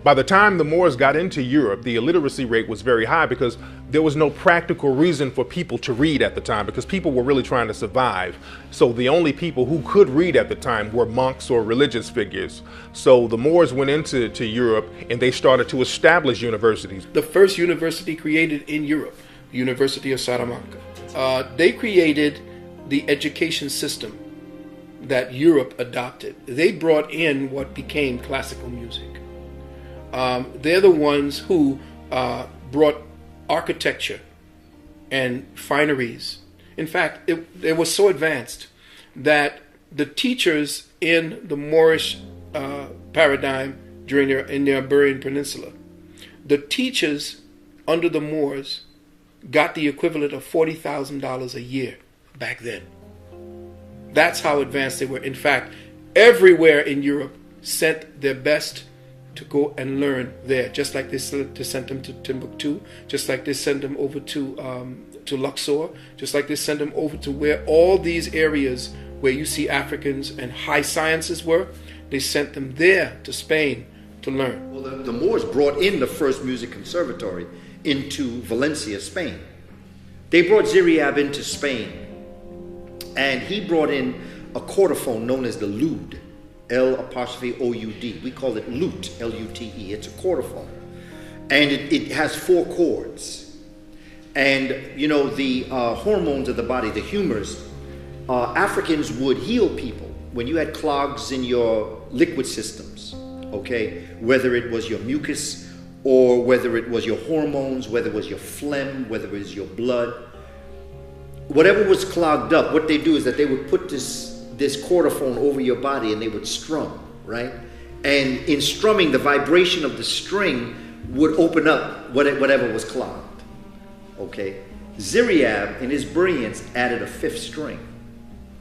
By the time the Moors got into Europe, the illiteracy rate was very high because there was no practical reason for people to read at the time, because people were really trying to survive. So the only people who could read at the time were monks or religious figures. So the Moors went into Europe and they started to establish universities. The first university created in Europe, the University of Salamanca. They created the education system that Europe adopted. They brought in what became classical music. They're the ones who brought architecture and fineries. In fact, it was so advanced that the teachers in the Moorish paradigm in the Iberian Peninsula, the teachers under the Moors got the equivalent of $40,000 a year back then. That's how advanced they were. In fact, everywhere in Europe sent their best to go and learn there, just like they sent them to Timbuktu, just like they sent them over to Luxor, just like they sent them over to where all these areas where you see Africans and high sciences were, they sent them there to Spain to learn. Well, the Moors brought in the first music conservatory into Valencia, Spain. They brought Ziriab into Spain, and he brought in a chordophone known as the lute. L'-O-U-D. We call it lute, L-U-T-E. It's a chordophone. And it has 4 chords. And, you know, the hormones of the body, the humors, Africans would heal people when you had clogs in your liquid systems, okay? Whether it was your mucus or whether it was your hormones, whether it was your phlegm, whether it was your blood. Whatever was clogged up, what they do is that they would put this chordophone over your body and they would strum, right? And in strumming, the vibration of the string would open up whatever was clogged, okay? Ziriab, in his brilliance, added a 5th string.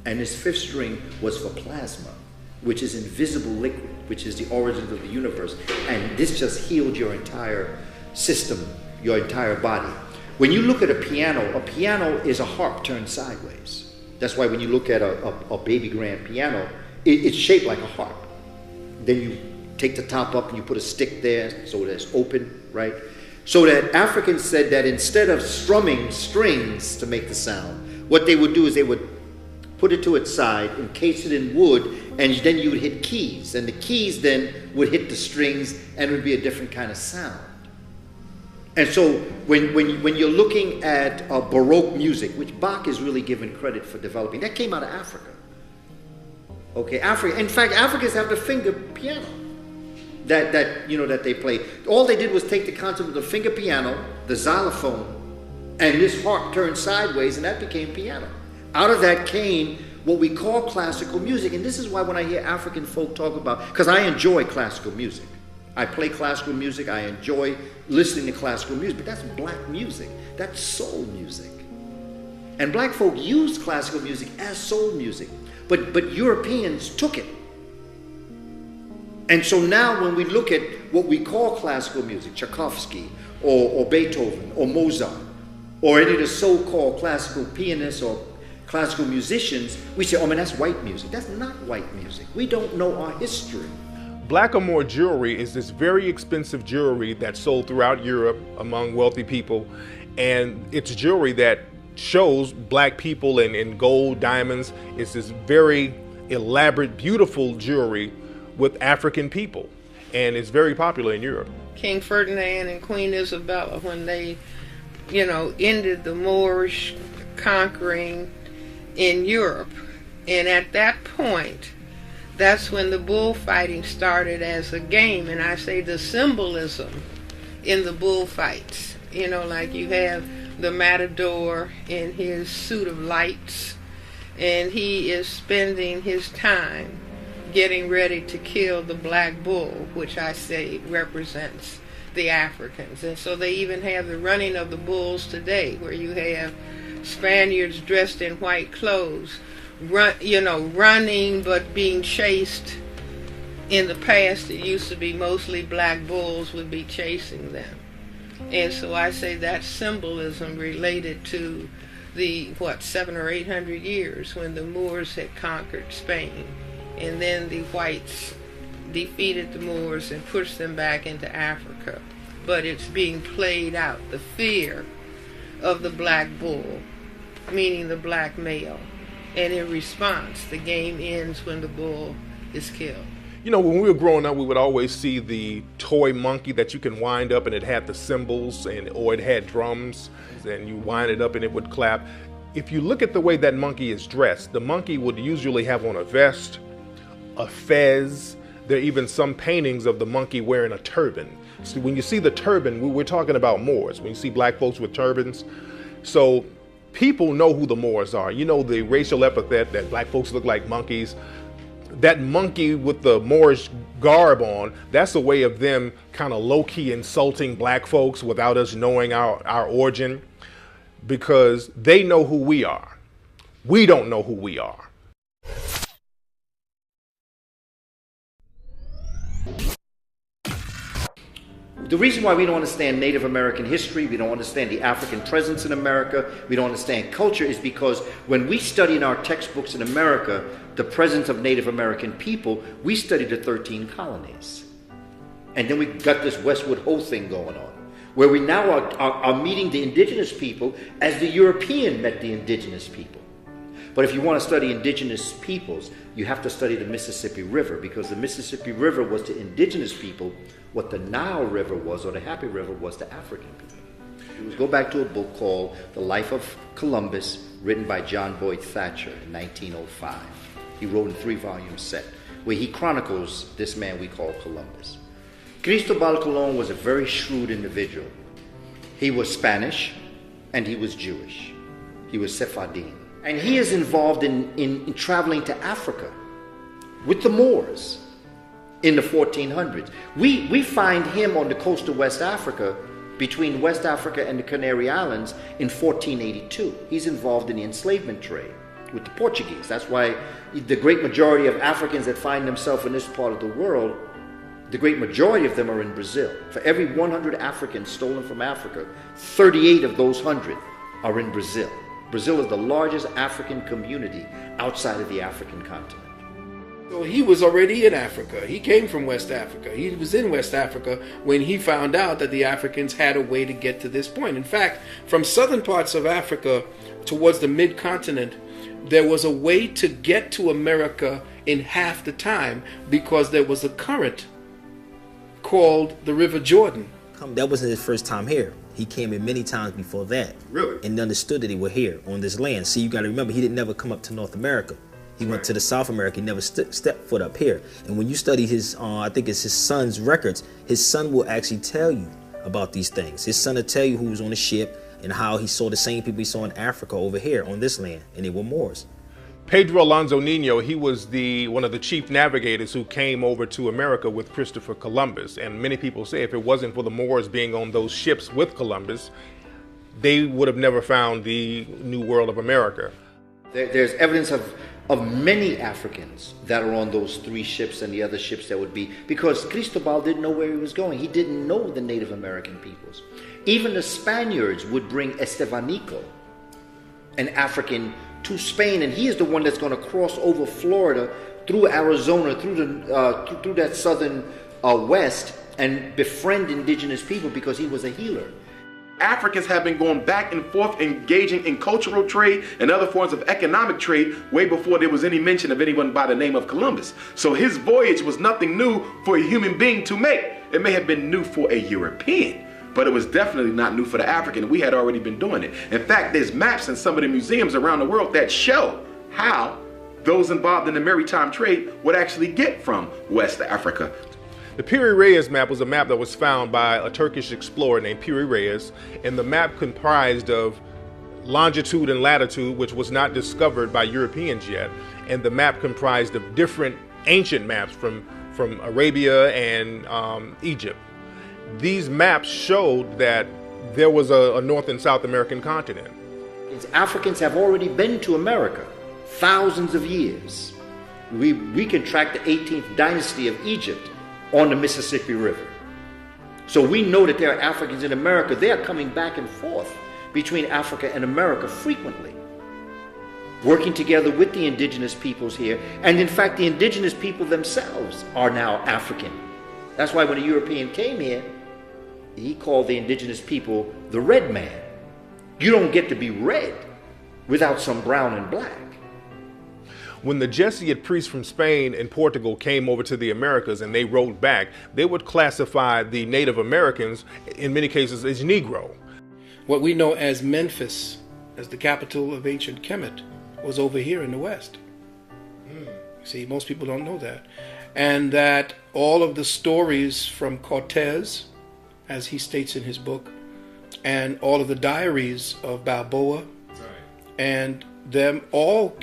And this 5th string was for plasma, which is invisible liquid, which is the origin of the universe. And this just healed your entire system, your entire body. When you look at a piano is a harp turned sideways. That's why when you look at a baby grand piano, it's shaped like a harp. Then you take the top up and you put a stick there so that it's open, right? So that Africans said that instead of strumming strings to make the sound, what they would do is they would put it to its side, encase it in wood, and then you would hit keys. And the keys then would hit the strings and it would be a different kind of sound. And so when you're looking at Baroque music, which Bach is really given credit for developing, that came out of Africa. Okay, Africa. In fact, Africans have the finger piano that they play. All they did was take the concept of the finger piano, the xylophone, and this harp turned sideways, and that became piano. Out of that came what we call classical music. And this is why when I hear African folk talk about, because I enjoy classical music. I play classical music, I enjoy listening to classical music, but that's black music, that's soul music. And black folk used classical music as soul music, but Europeans took it. And so now when we look at what we call classical music, Tchaikovsky or Beethoven or Mozart, or any of the so-called classical pianists or classical musicians, we say, oh man, that's white music. That's not white music. We don't know our history. Black or Moor jewelry is this very expensive jewelry that's sold throughout Europe among wealthy people, and it's jewelry that shows black people in gold, diamonds. It's this very elaborate, beautiful jewelry with African people. and it's very popular in Europe. King Ferdinand and Queen Isabella, when they, ended the Moorish conquering in Europe. And at that point, that's when the bullfighting started as a game. And I say the symbolism in the bullfights, like you have the matador in his suit of lights, and he is spending his time getting ready to kill the black bull, which I say represents the Africans. And so they even have the running of the bulls today, where you have Spaniards dressed in white clothes, running but being chased. In the past, it used to be mostly black bulls would be chasing them. And so I say that symbolism related to the, 700 or 800 years when the Moors had conquered Spain. And then the whites defeated the Moors and pushed them back into Africa. But it's being played out, the fear of the black bull, meaning the black male. And in response, the game ends when the bull is killed. When we were growing up, we would always see the toy monkey that you can wind up and it had the cymbals or it had drums, and you wind it up and it would clap. If you look at the way that monkey is dressed, the monkey would usually have on a vest, a fez. There are even some paintings of the monkey wearing a turban. So when you see the turban, we're talking about Moors. When you see black folks with turbans. So people know who the Moors are. The racial epithet that black folks look like monkeys. That monkey with the Moorish garb on, that's a way of them kind of low-key insulting black folks without us knowing our origin, because they know who we are. We don't know who we are. The reason why we don't understand Native American history, we don't understand the African presence in America, we don't understand culture, is because when we study in our textbooks in America the presence of Native American people, we study the 13 colonies. And then we got this Westward Ho thing going on, where we now are meeting the indigenous people as the European met the indigenous people. But if you want to study indigenous peoples, you have to study the Mississippi River, because the Mississippi River was to indigenous people what the Nile River was, or the Happy River was to African people. You go back to a book called The Life of Columbus, written by John Boyd Thatcher in 1905. He wrote in 3-volume set, where he chronicles this man we call Columbus. Cristobal Colon was a very shrewd individual. He was Spanish and he was Jewish. He was Sephardim. And he is involved in traveling to Africa with the Moors in the 1400s. We find him on the coast of West Africa, between West Africa and the Canary Islands, in 1482. He's involved in the enslavement trade with the Portuguese. That's why the great majority of Africans that find themselves in this part of the world, the great majority of them are in Brazil. For every 100 Africans stolen from Africa, 38 of those 100 are in Brazil. Brazil is the largest African community outside of the African continent. So he was already in Africa. He came from West Africa. He was in West Africa when he found out that the Africans had a way to get to this point. In fact, from southern parts of Africa towards the mid-continent, there was a way to get to America in half the time, because there was a current called the River Jordan. That wasn't his first time here. He came in many times before that. Really? And understood that he were here on this land. See, you got to remember, he didn't never come up to North America. He went to the South America. He never stepped foot up here. And when you study his, I think it's his son's records, his son will actually tell you about these things. His son will tell you who was on the ship and how he saw the same people he saw in Africa over here on this land, and they were Moors. Pedro Alonso Nino, he was one of the chief navigators who came over to America with Christopher Columbus. And many people say if it wasn't for the Moors being on those ships with Columbus, they would have never found the New World of America. There's evidence of many Africans that are on those 3 ships and the other ships that would be, because Cristobal didn't know where he was going. He didn't know the Native American peoples. Even the Spaniards would bring Estevanico, an African, to Spain, and he is the one that's going to cross over Florida, through Arizona, through that southern west, and befriend indigenous people, because he was a healer. Africans have been going back and forth, engaging in cultural trade and other forms of economic trade way before there was any mention of anyone by the name of Columbus. So his voyage was nothing new for a human being to make. It may have been new for a European, but it was definitely not new for the African. We had already been doing it. In fact, there's maps in some of the museums around the world that show how those involved in the maritime trade would actually get from West Africa. The Piri Reis map was a map that was found by a Turkish explorer named Piri Reis, and the map comprised of longitude and latitude, which was not discovered by Europeans yet, and the map comprised of different ancient maps from Arabia and Egypt. These maps showed that there was a North and South American continent. Africans have already been to America thousands of years. We can track the 18th dynasty of Egypt on the Mississippi River. So we know that there are Africans in America. They are coming back and forth between Africa and America frequently, working together with the indigenous peoples here. And in fact, the indigenous people themselves are now African. That's why when a European came here, he called the indigenous people the red man. You don't get to be red without some brown and black. When the Jesuit priests from Spain and Portugal came over to the Americas and they wrote back, they would classify the Native Americans, in many cases, as Negro. What we know as Memphis, as the capital of ancient Kemet, was over here in the West. See, most people don't know that. And that all of the stories from Cortez, as he states in his book, and all of the diaries of Balboa, and them all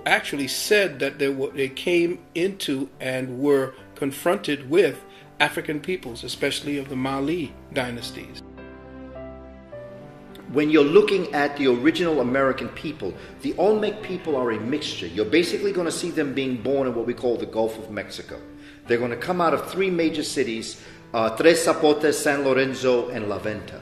actually said that they came into and were confronted with African peoples, especially of the Mali dynasties. When you're looking at the original American people, the Olmec people are a mixture. You're basically going to see them being born in what we call the Gulf of Mexico. They're going to come out of three major cities, Tres Zapotes, San Lorenzo, and La Venta.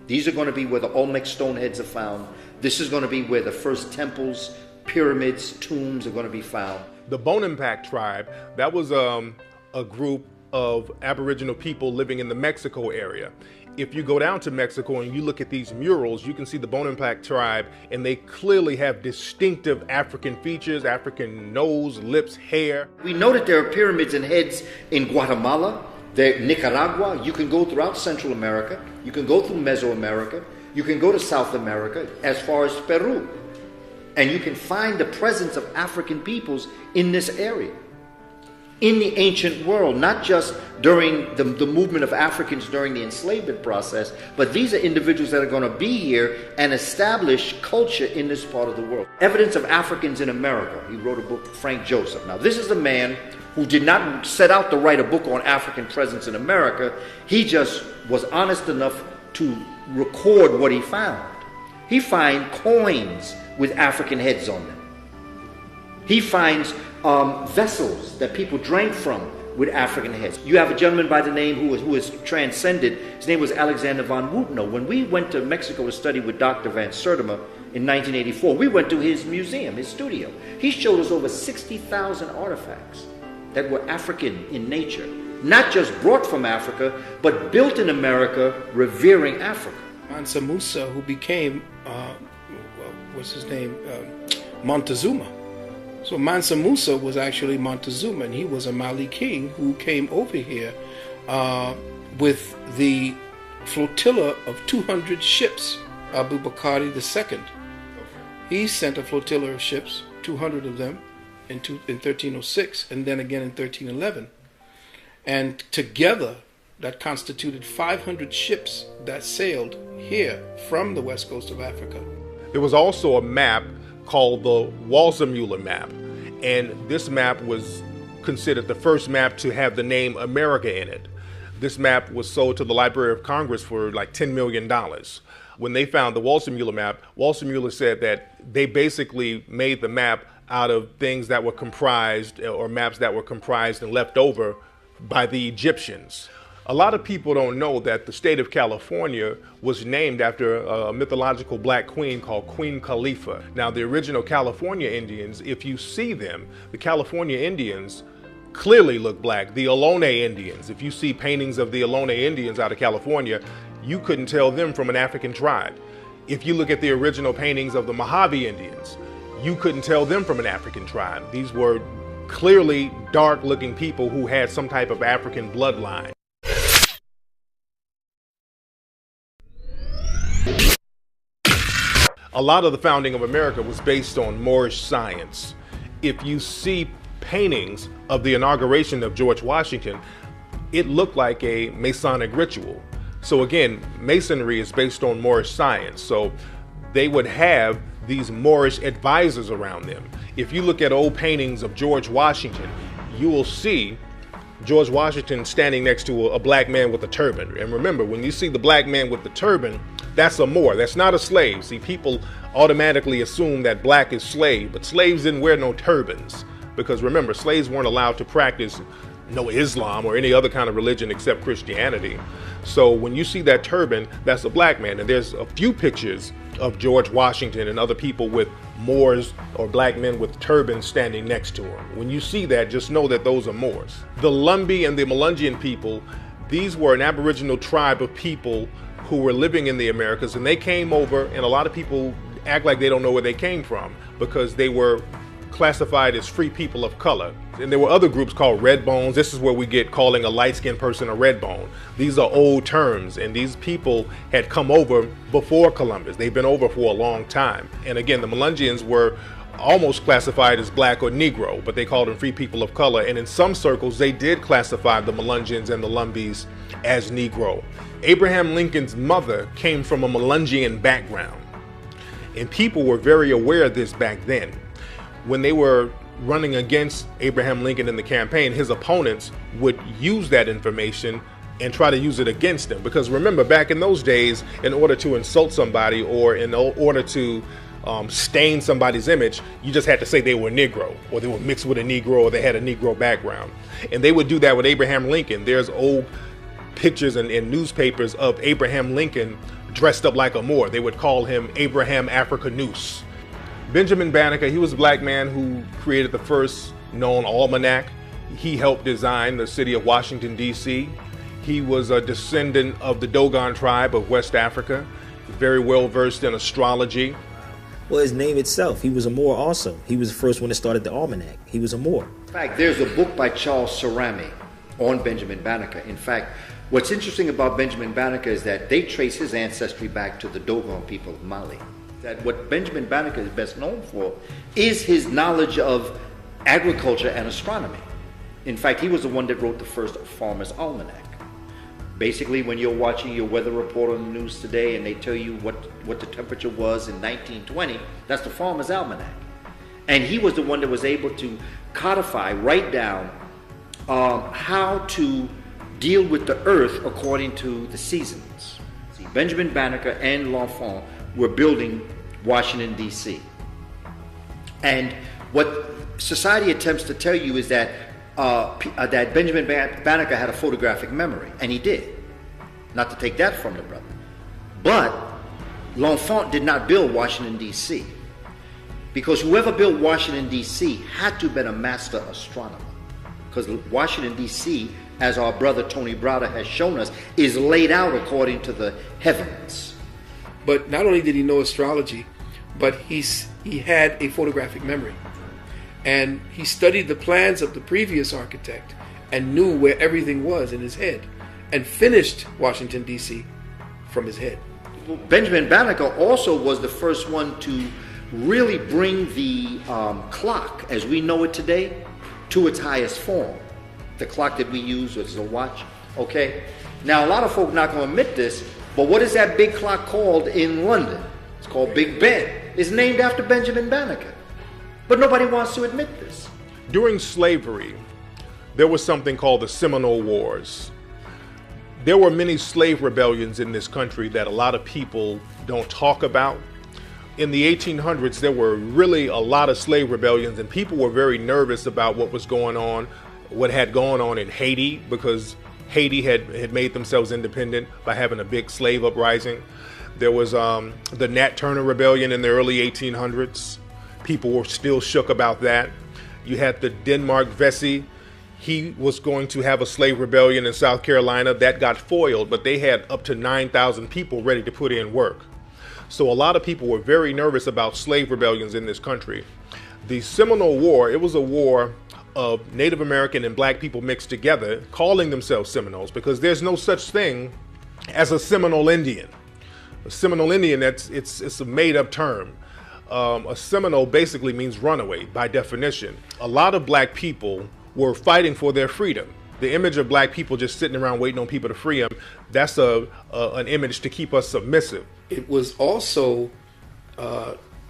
These are going to be where the Olmec stone heads are found. This is going to be where the first temples, pyramids, tombs are going to be found. The Bonampak tribe, that was a group of Aboriginal people living in the Mexico area. If you go down to Mexico and you look at these murals, you can see the Bonampak tribe, and they clearly have distinctive African features, African nose, lips, hair. We know that there are pyramids and heads in Guatemala, Nicaragua. You can go throughout Central America. You can go through Mesoamerica. You can go to South America as far as Peru. And you can find the presence of African peoples in this area. In the ancient world, not just during the movement of Africans during the enslavement process, but these are individuals that are going to be here and establish culture in this part of the world. Evidence of Africans in America. He wrote a book, Frank Joseph. Now, this is a man who did not set out to write a book on African presence in America. He just was honest enough to record what he found. He finds coins with African heads on them. He finds vessels that people drank from with African heads. You have a gentleman by the name who was transcended. His name was Alexander von Wutno. When we went to Mexico to study with Dr. Van Sertima in 1984, we went to his museum, his studio. He showed us over 60,000 artifacts that were African in nature. Not just brought from Africa, but built in America, revering Africa. Mansa Musa, who became, Montezuma. So Mansa Musa was actually Montezuma, and he was a Mali king who came over here with the flotilla of 200 ships, Abu Bakr II. He sent a flotilla of ships, 200 of them, in 1306, and then again in 1311. And together, that constituted 500 ships that sailed here from the west coast of Africa. There was also a map called the Walsemüller map, and this map was considered the first map to have the name America in it. This map was sold to the Library of Congress for like $10 million. When they found the Walsemüller map, Walsemüller said that they basically made the map out of things that were comprised, or maps that were comprised and left over by the Egyptians. A lot of people don't know that the state of California was named after a mythological black queen called Queen Khalifa. Now, the original California Indians, if you see them, the California Indians clearly look black. The Ohlone Indians, if you see paintings of the Ohlone Indians out of California, you couldn't tell them from an African tribe. If you look at the original paintings of the Mojave Indians, you couldn't tell them from an African tribe. These were clearly dark-looking people who had some type of African bloodline. A lot of the founding of America was based on Moorish science. If you see paintings of the inauguration of George Washington, it looked like a Masonic ritual. So again, Masonry is based on Moorish science. So they would have these Moorish advisors around them. If you look at old paintings of George Washington, you will see George Washington standing next to a black man with a turban. And remember, when you see the black man with the turban, that's a Moor. That's not a slave. See, people automatically assume that black is slave, but slaves didn't wear no turbans. Because remember, slaves weren't allowed to practice no Islam or any other kind of religion except Christianity. So when you see that turban, that's a black man. And there's a few pictures of George Washington and other people with Moors or black men with turbans standing next to him. When you see that, just know that those are Moors. The Lumbee and the Melungeon people, these were an Aboriginal tribe of people who were living in the Americas, and they came over, and a lot of people act like they don't know where they came from because they were classified as free people of color. And there were other groups called red bones. This is where we get calling a light-skinned person a red bone. These are old terms, and these people had come over before Columbus. They've been over for a long time. And again, the Melungeons were almost classified as black or Negro, but they called them free people of color. And in some circles, they did classify the Melungeons and the Lumbees as Negro. Abraham Lincoln's mother came from a Melungeon background, and people were very aware of this back then. When they were running against Abraham Lincoln in the campaign, his opponents would use that information and try to use it against him. Because remember, back in those days, in order to insult somebody or in order to stain somebody's image, you just had to say they were Negro, or they were mixed with a Negro, or they had a Negro background. And they would do that with Abraham Lincoln. There's old pictures in newspapers of Abraham Lincoln dressed up like a Moor. They would call him Abraham Africanus. Benjamin Banneker, he was a black man who created the first known almanac. He helped design the city of Washington, D.C. He was a descendant of the Dogon tribe of West Africa, very well versed in astrology. Well, his name itself, he was a Moor also. He was the first one that started the almanac. He was a Moor. In fact, there's a book by Charles Cerami on Benjamin Banneker. In fact, what's interesting about Benjamin Banneker is that they trace his ancestry back to the Dogon people of Mali. That what Benjamin Banneker is best known for is his knowledge of agriculture and astronomy. In fact, he was the one that wrote the first Farmer's Almanac. Basically, when you're watching your weather report on the news today and they tell you what the temperature was in 1920, that's the Farmer's Almanac. And he was the one that was able to codify, write down how to deal with the earth according to the seasons. See, Benjamin Banneker and L'Enfant were building Washington, D.C. And what society attempts to tell you is that that Benjamin Banneker had a photographic memory, and he did. Not to take that from the brother. But L'Enfant did not build Washington, D.C. because whoever built Washington, D.C. had to have been a master astronomer. Because Washington, D.C., as our brother Tony Browder has shown us, is laid out according to the heavens. But not only did he know astrology, but he had a photographic memory. And he studied the plans of the previous architect and knew where everything was in his head and finished Washington, D.C. from his head. Benjamin Banneker also was the first one to really bring the clock, as we know it today, to its highest form. The clock that we use is a watch, okay? Now, a lot of folk not going to admit this, but what is that big clock called in London? It's called Big Ben. It's named after Benjamin Banneker. But nobody wants to admit this. During slavery, there was something called the Seminole Wars. There were many slave rebellions in this country that a lot of people don't talk about. In the 1800s, there were really a lot of slave rebellions, and people were very nervous about what was going on, what had gone on in Haiti, because Haiti had made themselves independent by having a big slave uprising. There was the Nat Turner Rebellion in the early 1800s. People were still shook about that. You had the Denmark Vesey He was going to have a slave rebellion in South Carolina. That got foiled, but they had up to 9,000 people ready to put in work. So a lot of people were very nervous about slave rebellions in this country. The Seminole War, it was a war of Native American and black people mixed together, calling themselves Seminoles, because there's no such thing as a Seminole Indian. A Seminole Indian, it's a made-up term. A Seminole basically means runaway by definition. A lot of black people were fighting for their freedom. The image of black people just sitting around waiting on people to free them, that's an image to keep us submissive. It was also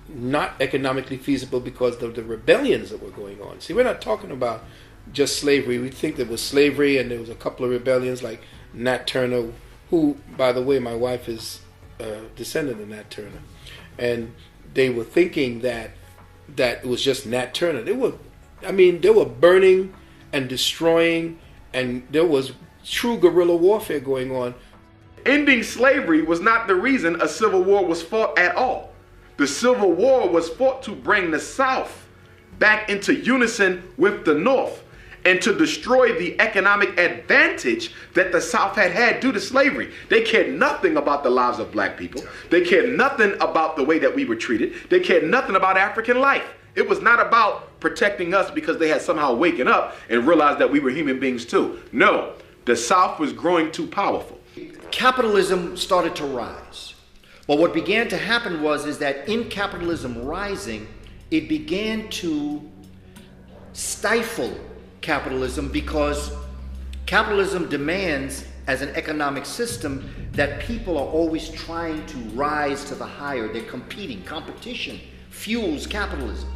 not economically feasible because of the rebellions that were going on. See, we're not talking about just slavery. We think there was slavery and there was a couple of rebellions like Nat Turner, who, by the way, my wife is a descendant of Nat Turner. And they were thinking that it was just Nat Turner. They were burning and destroying, and there was true guerrilla warfare going on. Ending slavery was not the reason a civil war was fought at all. The Civil War was fought to bring the South back into unison with the North and to destroy the economic advantage that the South had due to slavery. They cared nothing about the lives of black people. They cared nothing about the way that we were treated. They cared nothing about African life. It was not about protecting us because they had somehow waken up and realized that we were human beings too. No, the South was growing too powerful. Capitalism started to rise. But what began to happen is that in capitalism rising, it began to stifle capitalism because capitalism demands, as an economic system, that people are always trying to rise to the higher. They're competing. Competition fuels capitalism.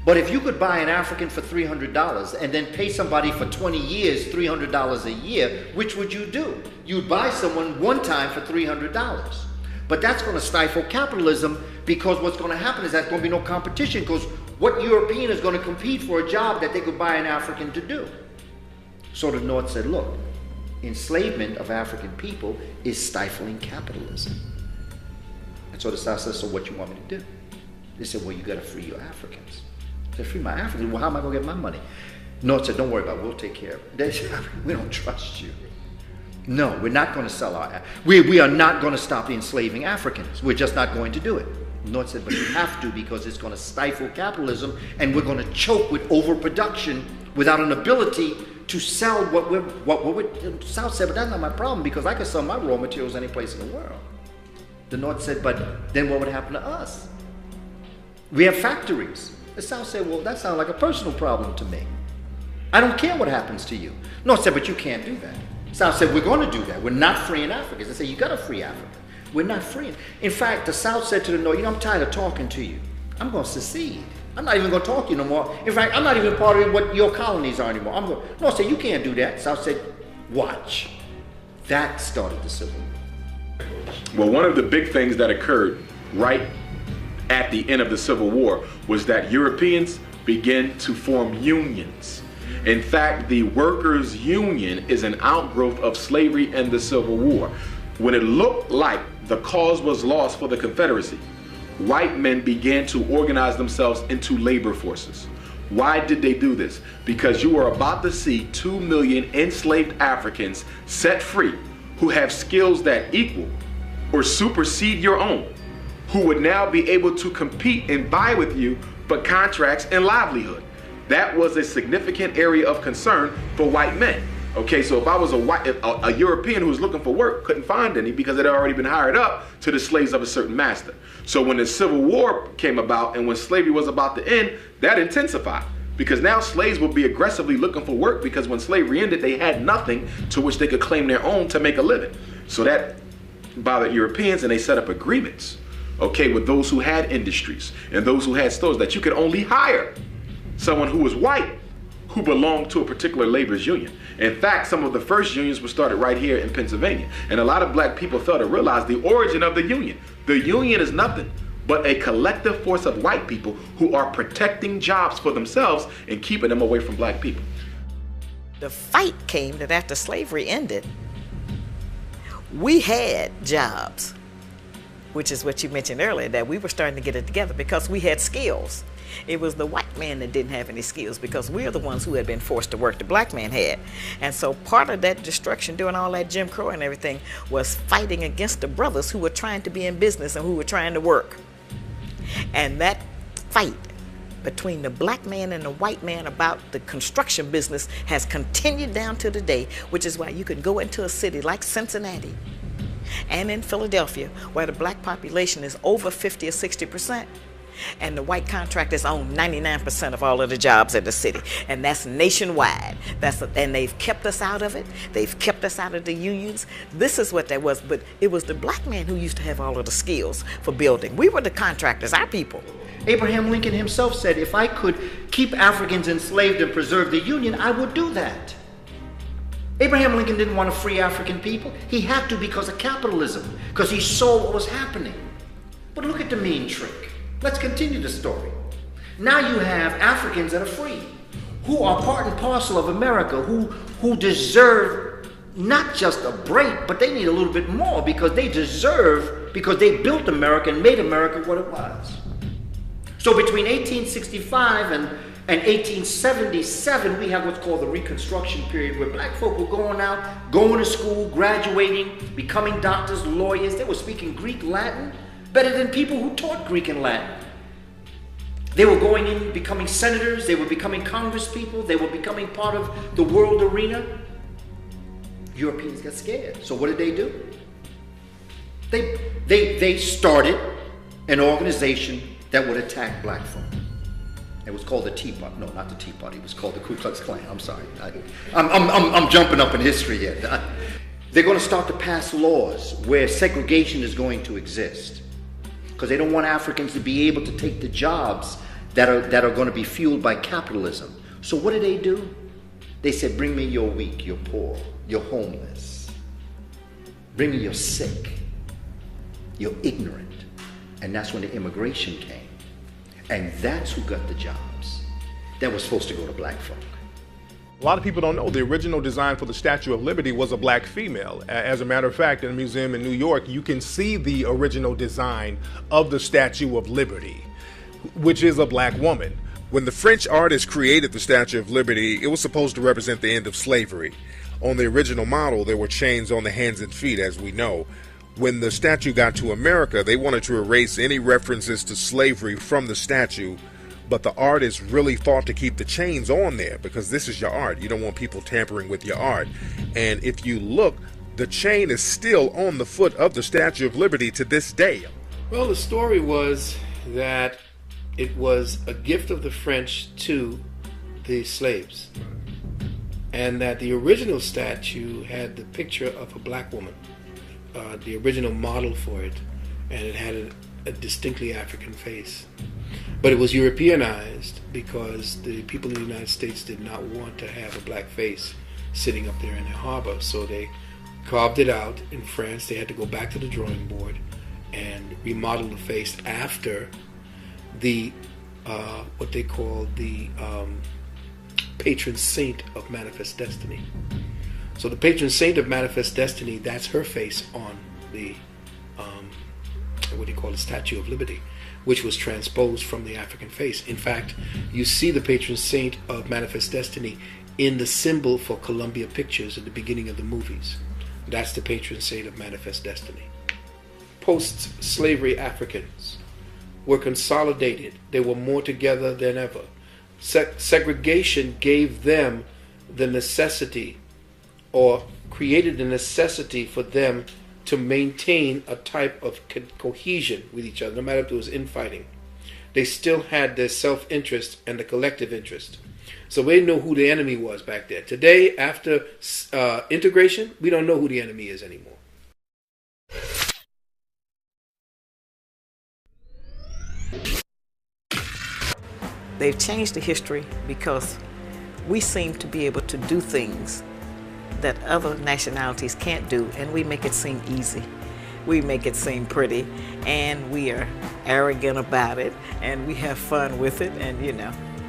But if you could buy an African for $300 and then pay somebody for 20 years $300 a year, which would you do? You'd buy someone one time for $300. But that's going to stifle capitalism, because what's going to happen is there's going to be no competition, because what European is going to compete for a job that they could buy an African to do? So the North said, look, enslavement of African people is stifling capitalism. And so the South said, so what you want me to do? They said, well, you got to free your Africans. I said, free my Africans? Well, how am I going to get my money? North said, don't worry about it, we'll take care of it. They said, we don't trust you. No, we're not going to sell our... We are not going to stop enslaving Africans. We're just not going to do it. North said, but you have to, because it's going to stifle capitalism, and we're going to choke with overproduction without an ability to sell what we're... South said, but that's not my problem, because I can sell my raw materials any place in the world. The North said, but then what would happen to us? We have factories. The South said, well, that sounds like a personal problem to me. I don't care what happens to you. North said, but you can't do that. South said, we're going to do that. We're not freeing Africans. They said, you got to free Africa. We're not freeing. In fact, the South said to the North, I'm tired of talking to you. I'm going to secede. I'm not even going to talk to you no more. In fact, I'm not even part of what your colonies are anymore. North said, you can't do that. South said, watch. That started the Civil War. Well, one of the big things that occurred right at the end of the Civil War was that Europeans began to form unions. In fact, the workers' union is an outgrowth of slavery and the Civil War. When it looked like the cause was lost for the Confederacy, white men began to organize themselves into labor forces. Why did they do this? Because you are about to see 2 million enslaved Africans set free who have skills that equal or supersede your own, who would now be able to compete and buy with you for contracts and livelihood. That was a significant area of concern for white men. Okay, so if I was a European who was looking for work, couldn't find any because it had already been hired up to the slaves of a certain master. So when the Civil War came about and when slavery was about to end, that intensified. Because now slaves would be aggressively looking for work, because when slavery ended, they had nothing to which they could claim their own to make a living. So that bothered Europeans, and they set up agreements, okay, with those who had industries and those who had stores, that you could only hire someone who was white who belonged to a particular labor's union. In fact, some of the first unions were started right here in Pennsylvania. And a lot of black people fail to realize the origin of the union. The union is nothing but a collective force of white people who are protecting jobs for themselves and keeping them away from black people. The fight came that after slavery ended, we had jobs, which is what you mentioned earlier, that we were starting to get it together because we had skills. It was the white man that didn't have any skills because we're the ones who had been forced to work. The black man had. And so part of that destruction, doing all that Jim Crow and everything, was fighting against the brothers who were trying to be in business and who were trying to work. And that fight between the black man and the white man about the construction business has continued down to today, which is why you could go into a city like Cincinnati and in Philadelphia, where the black population is over 50 or 60%, and the white contractors own 99% of all of the jobs in the city, and that's nationwide. And they've kept us out of it. They've kept us out of the unions. This is what that was, but it was the black man who used to have all of the skills for building. We were the contractors, our people. Abraham Lincoln himself said, if I could keep Africans enslaved and preserve the Union, I would do that. Abraham Lincoln didn't want to free African people. He had to because of capitalism, because he saw what was happening. But look at the mean trick. Let's continue the story. Now you have Africans that are free, who are part and parcel of America, who deserve not just a break, but they need a little bit more because they built America and made America what it was. So between 1865 and 1877, we have what's called the Reconstruction period, where black folk were going out, going to school, graduating, becoming doctors, lawyers. They were speaking Greek, Latin, better than people who taught Greek and Latin. They were going in, becoming senators, they were becoming congresspeople, they were becoming part of the world arena. Europeans got scared. So what did they do? They started an organization that would attack black folk. It was called the Tea Party. No, not the Tea Party. It was called the Ku Klux Klan. I'm sorry. I'm jumping up in history here. They're going to start to pass laws where segregation is going to exist, because they don't want Africans to be able to take the jobs that are going to be fueled by capitalism. So what do? They said, bring me your weak, your poor, your homeless. Bring me your sick, your ignorant. And that's when the immigration came. And that's who got the jobs that was supposed to go to black folk. A lot of people don't know the original design for the Statue of Liberty was a black female. As a matter of fact, in a museum in New York, you can see the original design of the Statue of Liberty, which is a black woman. When the French artist created the Statue of Liberty, it was supposed to represent the end of slavery. On the original model, there were chains on the hands and feet, as we know. When the statue got to America, they wanted to erase any references to slavery from the statue, but the artist really fought to keep the chains on there because this is your art. You don't want people tampering with your art. And if you look, the chain is still on the foot of the Statue of Liberty to this day. Well, the story was that it was a gift of the French to the slaves, and that the original statue had the picture of a black woman. The original model for it, and it had a distinctly African face. But it was Europeanized because the people in the United States did not want to have a black face sitting up there in the harbor, so they carved it out. In France, they had to go back to the drawing board and remodel the face after the what they call the patron saint of Manifest Destiny. So the patron saint of Manifest Destiny, that's her face on the, Statue of Liberty, which was transposed from the African face. In fact, you see the patron saint of Manifest Destiny in the symbol for Columbia Pictures at the beginning of the movies. That's the patron saint of Manifest Destiny. Post-slavery Africans were consolidated. They were more together than ever. Segregation gave them the necessity, or created the necessity for them to maintain a type of cohesion with each other, no matter if there was infighting. They still had their self-interest and the collective interest. So we didn't know who the enemy was back there. Today, after integration, we don't know who the enemy is anymore. They've changed the history because we seem to be able to do things that other nationalities can't do, and we make it seem easy. We make it seem pretty, and we are arrogant about it, and we have fun with it, and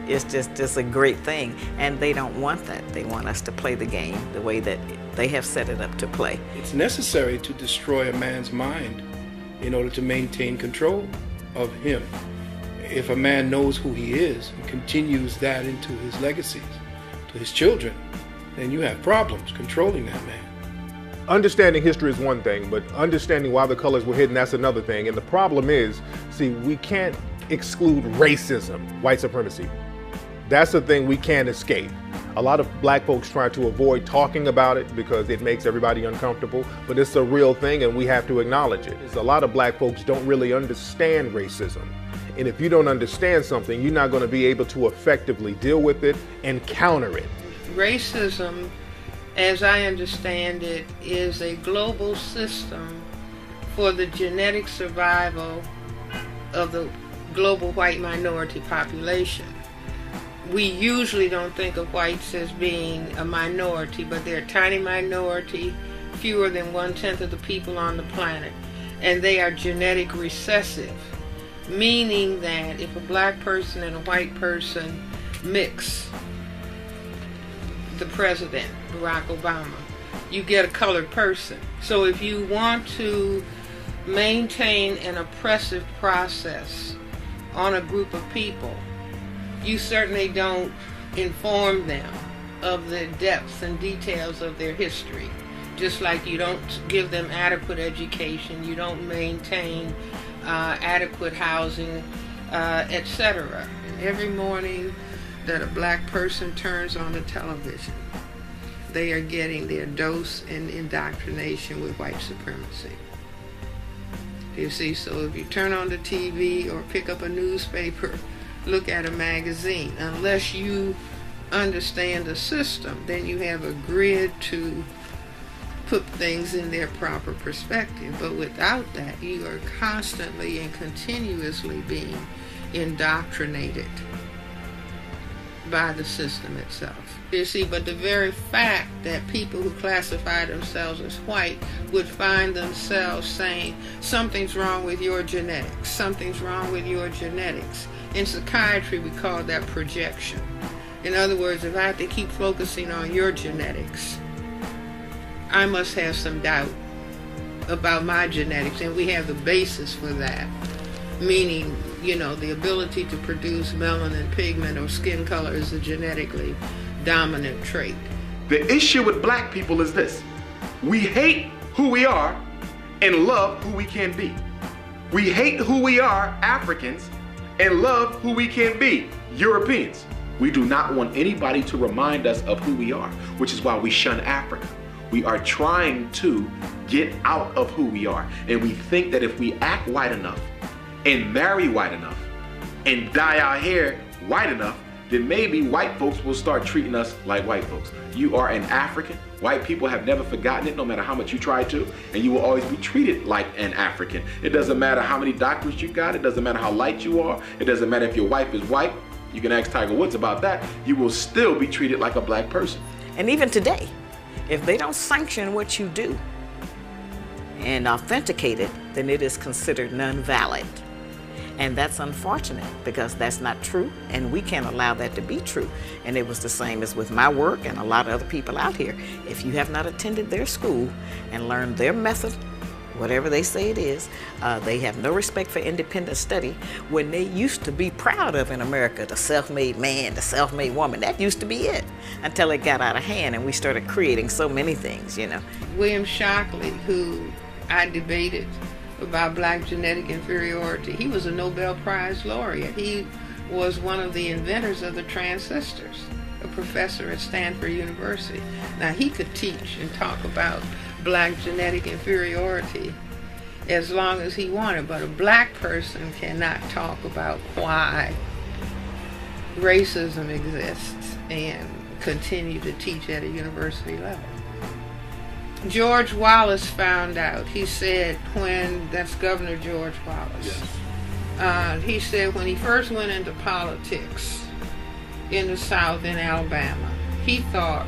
it's just a great thing. And they don't want that. They want us to play the game the way that they have set it up to play. It's necessary to destroy a man's mind in order to maintain control of him. if a man knows who he is and continues that into his legacies, to his children, then you have problems controlling that man. Understanding history is one thing, but understanding why the colors were hidden, that's another thing. And the problem is, see, we can't exclude racism, white supremacy. That's the thing we can't escape. A lot of black folks try to avoid talking about it because it makes everybody uncomfortable, but it's a real thing and we have to acknowledge it. A lot of black folks don't really understand racism. And if you don't understand something, you're not going to be able to effectively deal with it and counter it. Racism, as I understand it, is a global system for the genetic survival of the global white minority population. We usually don't think of whites as being a minority, but they're a tiny minority, fewer than 1/10 of the people on the planet, and they are genetic recessive, meaning that if a black person and a white person mix, the president, Barack Obama, you get a colored person. So if you want to maintain an oppressive process on a group of people, you certainly don't inform them of the depths and details of their history. Just like you don't give them adequate education, you don't maintain adequate housing, etc. Every morning that a black person turns on the television, they are getting their dose and indoctrination with white supremacy. You see, so if you turn on the TV or pick up a newspaper, look at a magazine, unless you understand the system, then you have a grid to put things in their proper perspective. But without that, you are constantly and continuously being indoctrinated by the system itself. You see, but the very fact that people who classify themselves as white would find themselves saying, something's wrong with your genetics, something's wrong with your genetics. In psychiatry, we call that projection. In other words, if I have to keep focusing on your genetics, I must have some doubt about my genetics, and we have the basis for that. Meaning, you know, the ability to produce melanin pigment or skin color is a genetically dominant trait. The issue with black people is this: we hate who we are and love who we can be. We hate who we are, Africans, and love who we can be, Europeans. We do not want anybody to remind us of who we are, which is why we shun Africa. We are trying to get out of who we are, and we think that if we act white enough and marry white enough and dye our hair white enough, then maybe white folks will start treating us like white folks. You are an African. White people have never forgotten it, no matter how much you try to, and you will always be treated like an African. It doesn't matter how many doctors you got. It doesn't matter how light you are. It doesn't matter if your wife is white. You can ask Tiger Woods about that. You will still be treated like a black person. And even today, if they don't sanction what you do and authenticate it, then it is considered non-valid. And that's unfortunate because that's not true, and we can't allow that to be true. And it was the same as with my work and a lot of other people out here. If you have not attended their school and learned their method, whatever they say it is, they have no respect for independent study when they used to be proud of in America, the self-made man, the self-made woman. That used to be it until it got out of hand and we started creating so many things, you know. William Shockley, who I debated about black genetic inferiority, he was a Nobel Prize laureate. He was one of the inventors of the transistors, a professor at Stanford University. Now, he could teach and talk about black genetic inferiority as long as he wanted, but a black person cannot talk about why racism exists and continue to teach at a university level. George Wallace found out. He said that's Governor George Wallace. Yes. He said when he first went into politics in the South, in Alabama, he thought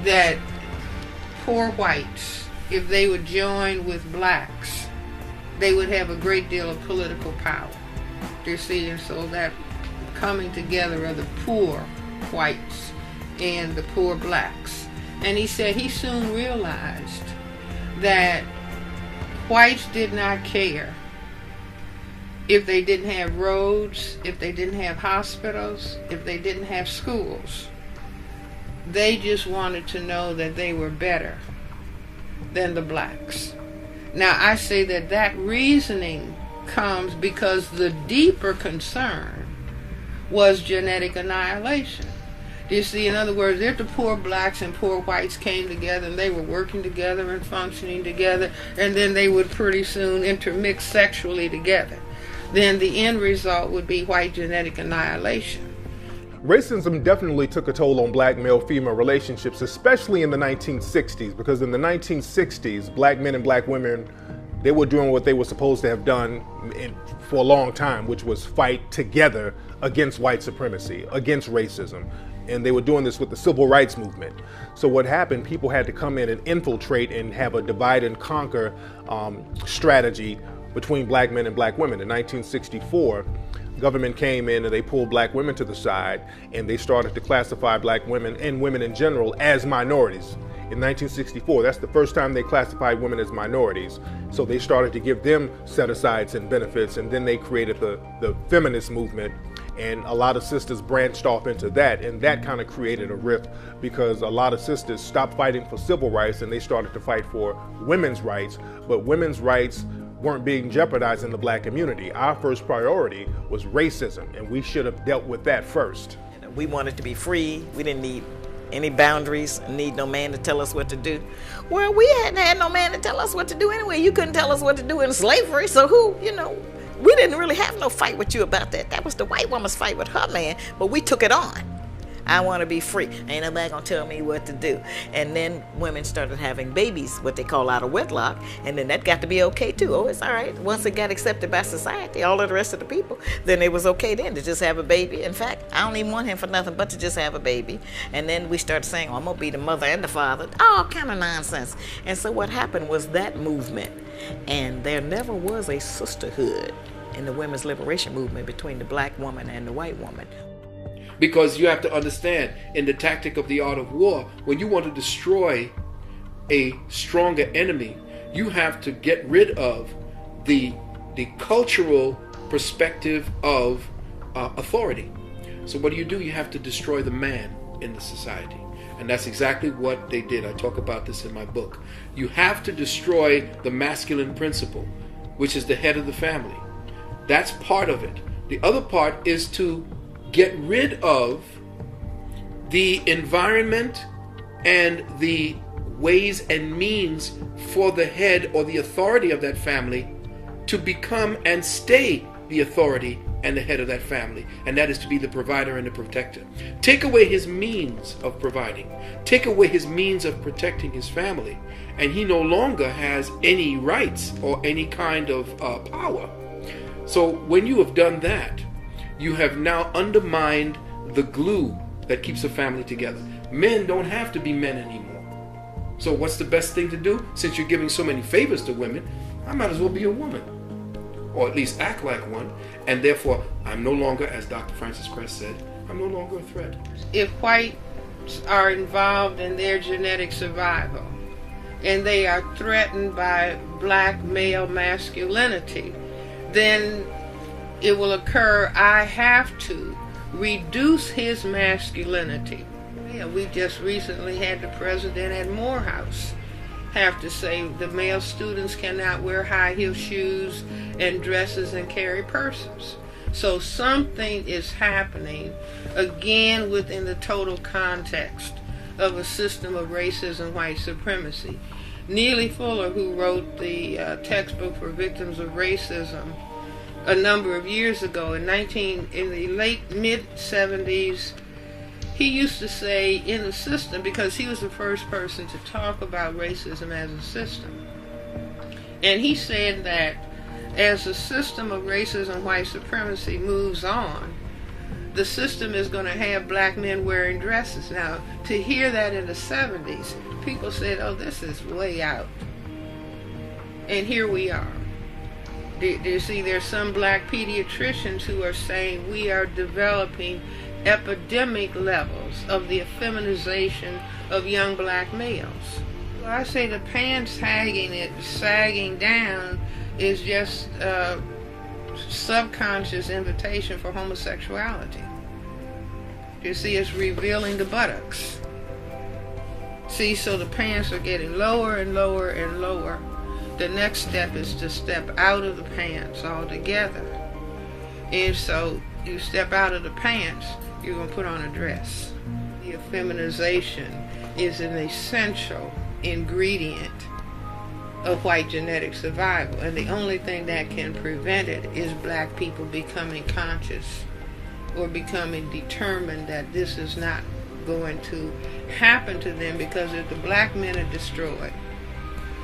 that poor whites, if they would join with blacks, they would have a great deal of political power. You see, and so that coming together of the poor whites and the poor blacks. And he said he soon realized that whites did not care if they didn't have roads, if they didn't have hospitals, if they didn't have schools. They just wanted to know that they were better than the blacks. Now, I say that that reasoning comes because the deeper concern was genetic annihilation. You see, in other words, if the poor blacks and poor whites came together and they were working together and functioning together, and then they would pretty soon intermix sexually together, then the end result would be white genetic annihilation. Racism definitely took a toll on black male-female relationships, especially in the 1960s, because in the 1960s, black men and black women, they were doing what they were supposed to have done for a long time, which was fight together against white supremacy, against racism. And they were doing this with the civil rights movement. So what happened, people had to come in and infiltrate and have a divide and conquer strategy between black men and black women. In 1964, government came in and they pulled black women to the side, and they started to classify black women and women in general as minorities. In 1964, that's the first time they classified women as minorities. So they started to give them set-asides and benefits, and then they created the feminist movement, and a lot of sisters branched off into that, and that kind of created a rift because a lot of sisters stopped fighting for civil rights and they started to fight for women's rights, but women's rights weren't being jeopardized in the black community. Our first priority was racism, and we should have dealt with that first. We wanted to be free. We didn't need any boundaries, need no man to tell us what to do. Well, we hadn't had no man to tell us what to do anyway. You couldn't tell us what to do in slavery, so who, we didn't really have no fight with you about that. That was the white woman's fight with her man, but we took it on. I want to be free. Ain't nobody gonna tell me what to do. And then women started having babies, what they call out of wedlock, and then that got to be okay too. Oh, it's all right. Once it got accepted by society, all of the rest of the people, then it was okay then to just have a baby. In fact, I don't even want him for nothing but to just have a baby. And then we started saying, I'm gonna be the mother and the father. All kind of nonsense. And so what happened was that movement, and there never was a sisterhood in the women's liberation movement between the black woman and the white woman. Because you have to understand, in the tactic of the art of war, when you want to destroy a stronger enemy, you have to get rid of the cultural perspective of authority. So what do? You have to destroy the man in the society. And that's exactly what they did. I talk about this in my book. You have to destroy the masculine principle, which is the head of the family. That's part of it. The other part is to get rid of the environment and the ways and means for the head or the authority of that family to become and stay the authority and the head of that family, and that is to be the provider and the protector. Take away his means of providing, take away his means of protecting his family, and he no longer has any rights or any kind of power. So when you have done that, you have now undermined the glue that keeps a family together. Men don't have to be men anymore. So what's the best thing to do? Since you're giving so many favors to women, I might as well be a woman, or at least act like one. And therefore, I'm no longer, as Dr. Francis Crest said, I'm no longer a threat. If whites are involved in their genetic survival, and they are threatened by black male masculinity, then it will occur, I have to reduce his masculinity. Yeah, we just recently had the president at Moor House have to say the male students cannot wear high heel shoes and dresses and carry purses. So something is happening, again within the total context of a system of racism, white supremacy. Neely Fuller, who wrote the textbook for victims of racism a number of years ago, in the late mid-70s, he used to say in the system, because he was the first person to talk about racism as a system, and he said that as the system of racism, white supremacy moves on, the system is going to have black men wearing dresses. Now, to hear that in the 70s, people said, oh, this is way out. And here we are. Do you see, there's some black pediatricians who are saying we are developing epidemic levels of the effeminization of young black males. Well, I say the pants sagging down is just subconscious invitation for homosexuality. You see, it's revealing the buttocks. See, so the pants are getting lower and lower and lower. The next step is to step out of the pants altogether. And so you step out of the pants, you're going to put on a dress. The feminization is an essential ingredient of white genetic survival, and the only thing that can prevent it is black people becoming conscious or becoming determined that this is not going to happen to them, because if the black men are destroyed,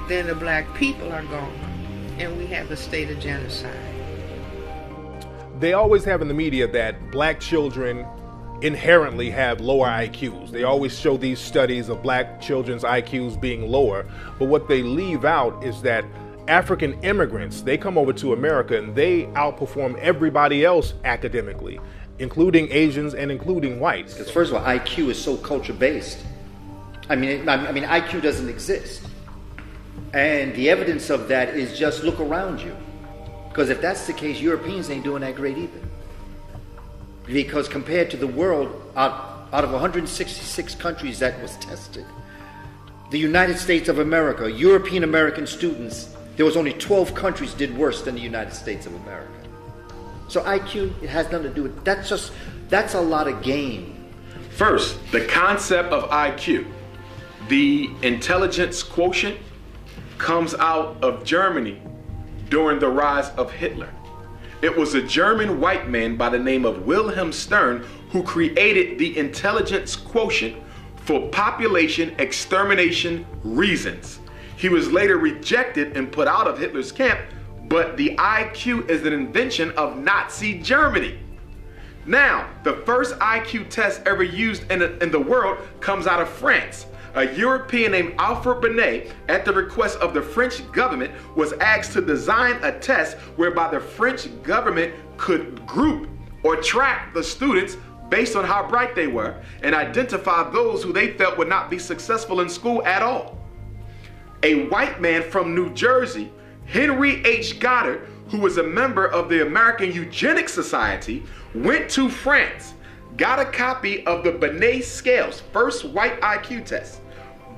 then the black people are gone, and we have a state of genocide. They always have in the media that black children inherently have lower IQs. They always show these studies of black children's IQs being lower, but what they leave out is that African immigrants, they come over to America and they outperform everybody else academically, including Asians and including whites. Because first of all, IQ is so culture-based. I mean, IQ doesn't exist. And the evidence of that is just look around you. Because if that's the case, Europeans ain't doing that great either. Because compared to the world, out of 166 countries that was tested, the United States of America, European American students, there was only 12 countries did worse than the United States of America. So IQ, it has nothing to do with, that's a lot of game. First, the concept of IQ, the intelligence quotient, comes out of Germany during the rise of Hitler. It was a German white man by the name of Wilhelm Stern who created the intelligence quotient for population extermination reasons. He was later rejected and put out of Hitler's camp, but the IQ is an invention of Nazi Germany. Now, the first IQ test ever used in the world comes out of France. A European named Alfred Binet, at the request of the French government, was asked to design a test whereby the French government could group or track the students based on how bright they were and identify those who they felt would not be successful in school at all. A white man from New Jersey, Henry H. Goddard, who was a member of the American Eugenics Society, went to France, got a copy of the Binet scales, first white IQ test,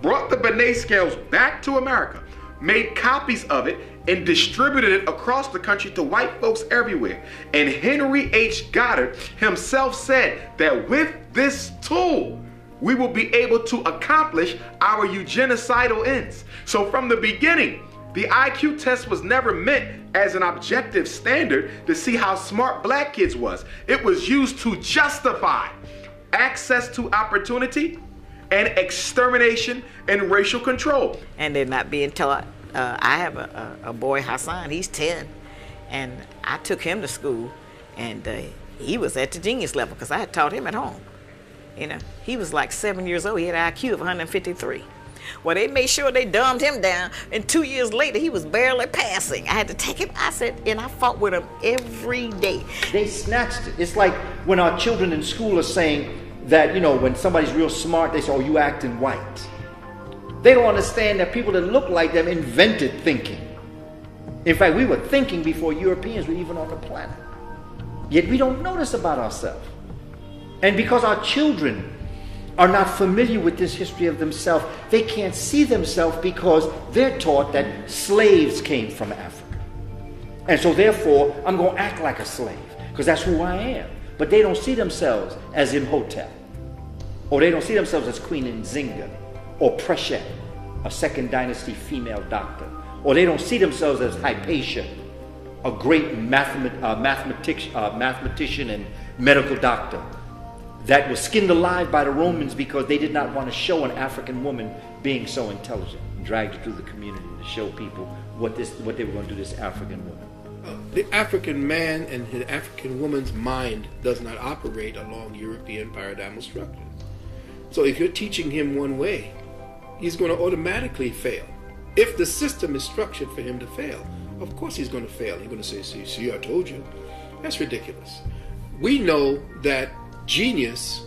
brought the Binet scales back to America, made copies of it, and distributed it across the country to white folks everywhere. And Henry H. Goddard himself said that with this tool, we will be able to accomplish our eugenicidal ends. So from the beginning, the IQ test was never meant as an objective standard to see how smart black kids was. It was used to justify access to opportunity and extermination and racial control. And they're not being taught. I have a boy, Hassan, he's 10, and I took him to school, and he was at the genius level because I had taught him at home. You know, he was like 7 years old, he had an IQ of 153. Well, they made sure they dumbed him down, and 2 years later, he was barely passing. I had to take him, I said, and I fought with him every day. They snatched it. It's like when our children in school are saying that, you know, when somebody's real smart, they say, oh, you acting white. They don't understand that people that look like them invented thinking. In fact, we were thinking before Europeans were even on the planet. Yet we don't know this about ourselves. And because our children are not familiar with this history of themselves, they can't see themselves because they're taught that slaves came from Africa. And so therefore, I'm going to act like a slave because that's who I am. But they don't see themselves as Imhotep, or they don't see themselves as Queen Nzinga, or Preshet, a second dynasty female doctor, or they don't see themselves as Hypatia, a great mathematician and medical doctor that was skinned alive by the Romans because they did not want to show an African woman being so intelligent, and dragged her through the community to show people what they were going to do to this African woman. The African man and the African woman's mind does not operate along European paradigmal structures. So if you're teaching him one way, he's going to automatically fail. If the system is structured for him to fail, of course he's going to fail. He's going to say, see, I told you. That's ridiculous. We know that genius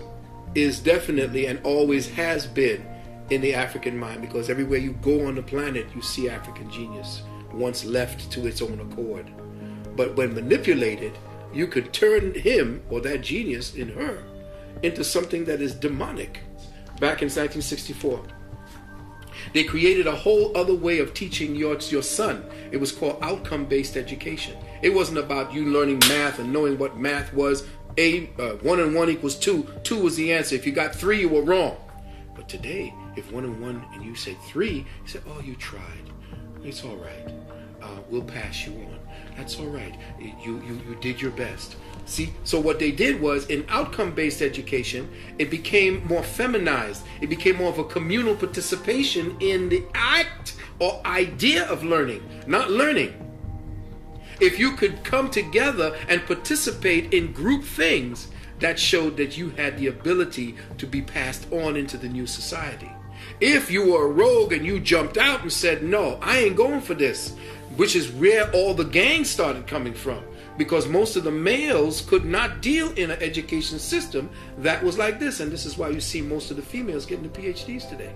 is definitely and always has been in the African mind, because everywhere you go on the planet, you see African genius once left to its own accord. But when manipulated, you could turn him or that genius in her into something that is demonic. Back in 1964, they created a whole other way of teaching your son. It was called outcome-based education. It wasn't about you learning math and knowing what math was. 1 and 1 equals 2. 2 was the answer. If you got 3, you were wrong. But today, if 1 and 1 and you say 3, you say, oh, you tried. It's all right. We'll pass you on. That's all right. You did your best. See, so what they did was, in outcome-based education, it became more feminized. It became more of a communal participation in the act or idea of learning, not learning. If you could come together and participate in group things, that showed that you had the ability to be passed on into the new society. If you were a rogue and you jumped out and said, no, I ain't going for this, which is where all the gangs started coming from, because most of the males could not deal in an education system that was like this. And this is why you see most of the females getting the PhDs today,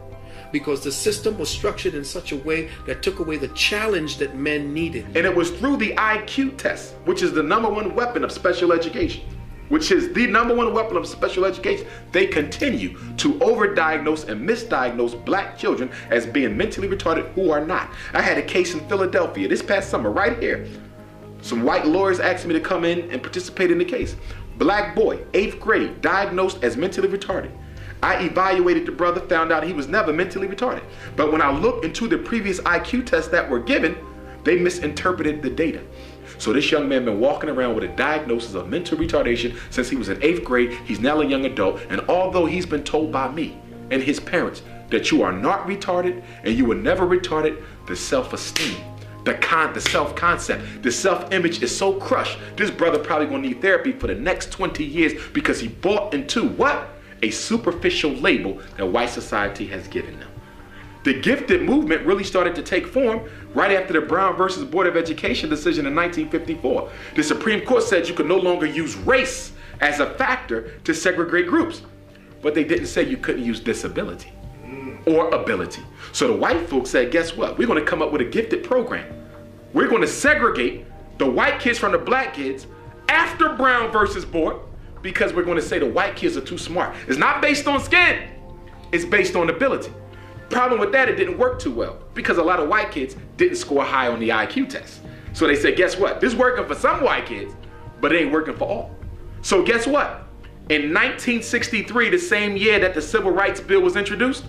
because the system was structured in such a way that took away the challenge that men needed. And it was through the IQ test, which is the #1 weapon of special education, which is the #1 weapon of special education. They continue to overdiagnose and misdiagnose black children as being mentally retarded who are not. I had a case in Philadelphia this past summer right here. Some white lawyers asked me to come in and participate in the case. Black boy, 8th grade, diagnosed as mentally retarded. I evaluated the brother, found out he was never mentally retarded. But when I looked into the previous IQ tests that were given, they misinterpreted the data. So this young man been walking around with a diagnosis of mental retardation since he was in 8th grade. He's now a young adult, and although he's been told by me and his parents that you are not retarded and you were never retarded, the self-esteem, the self-concept, the self-image is so crushed, this brother probably gonna need therapy for the next 20 years because he bought into what? A superficial label that white society has given them. The gifted movement really started to take form right after the Brown versus Board of Education decision in 1954. The Supreme Court said you could no longer use race as a factor to segregate groups, but they didn't say you couldn't use disability or ability. So the white folks said, guess what? We're gonna come up with a gifted program. We're gonna segregate the white kids from the black kids after Brown versus Board, because we're gonna say the white kids are too smart. It's not based on skin, it's based on ability. Problem with that, it didn't work too well because a lot of white kids didn't score high on the IQ test. So they said, guess what? This is working for some white kids, but it ain't working for all. So guess what? In 1963, the same year that the Civil Rights Bill was introduced,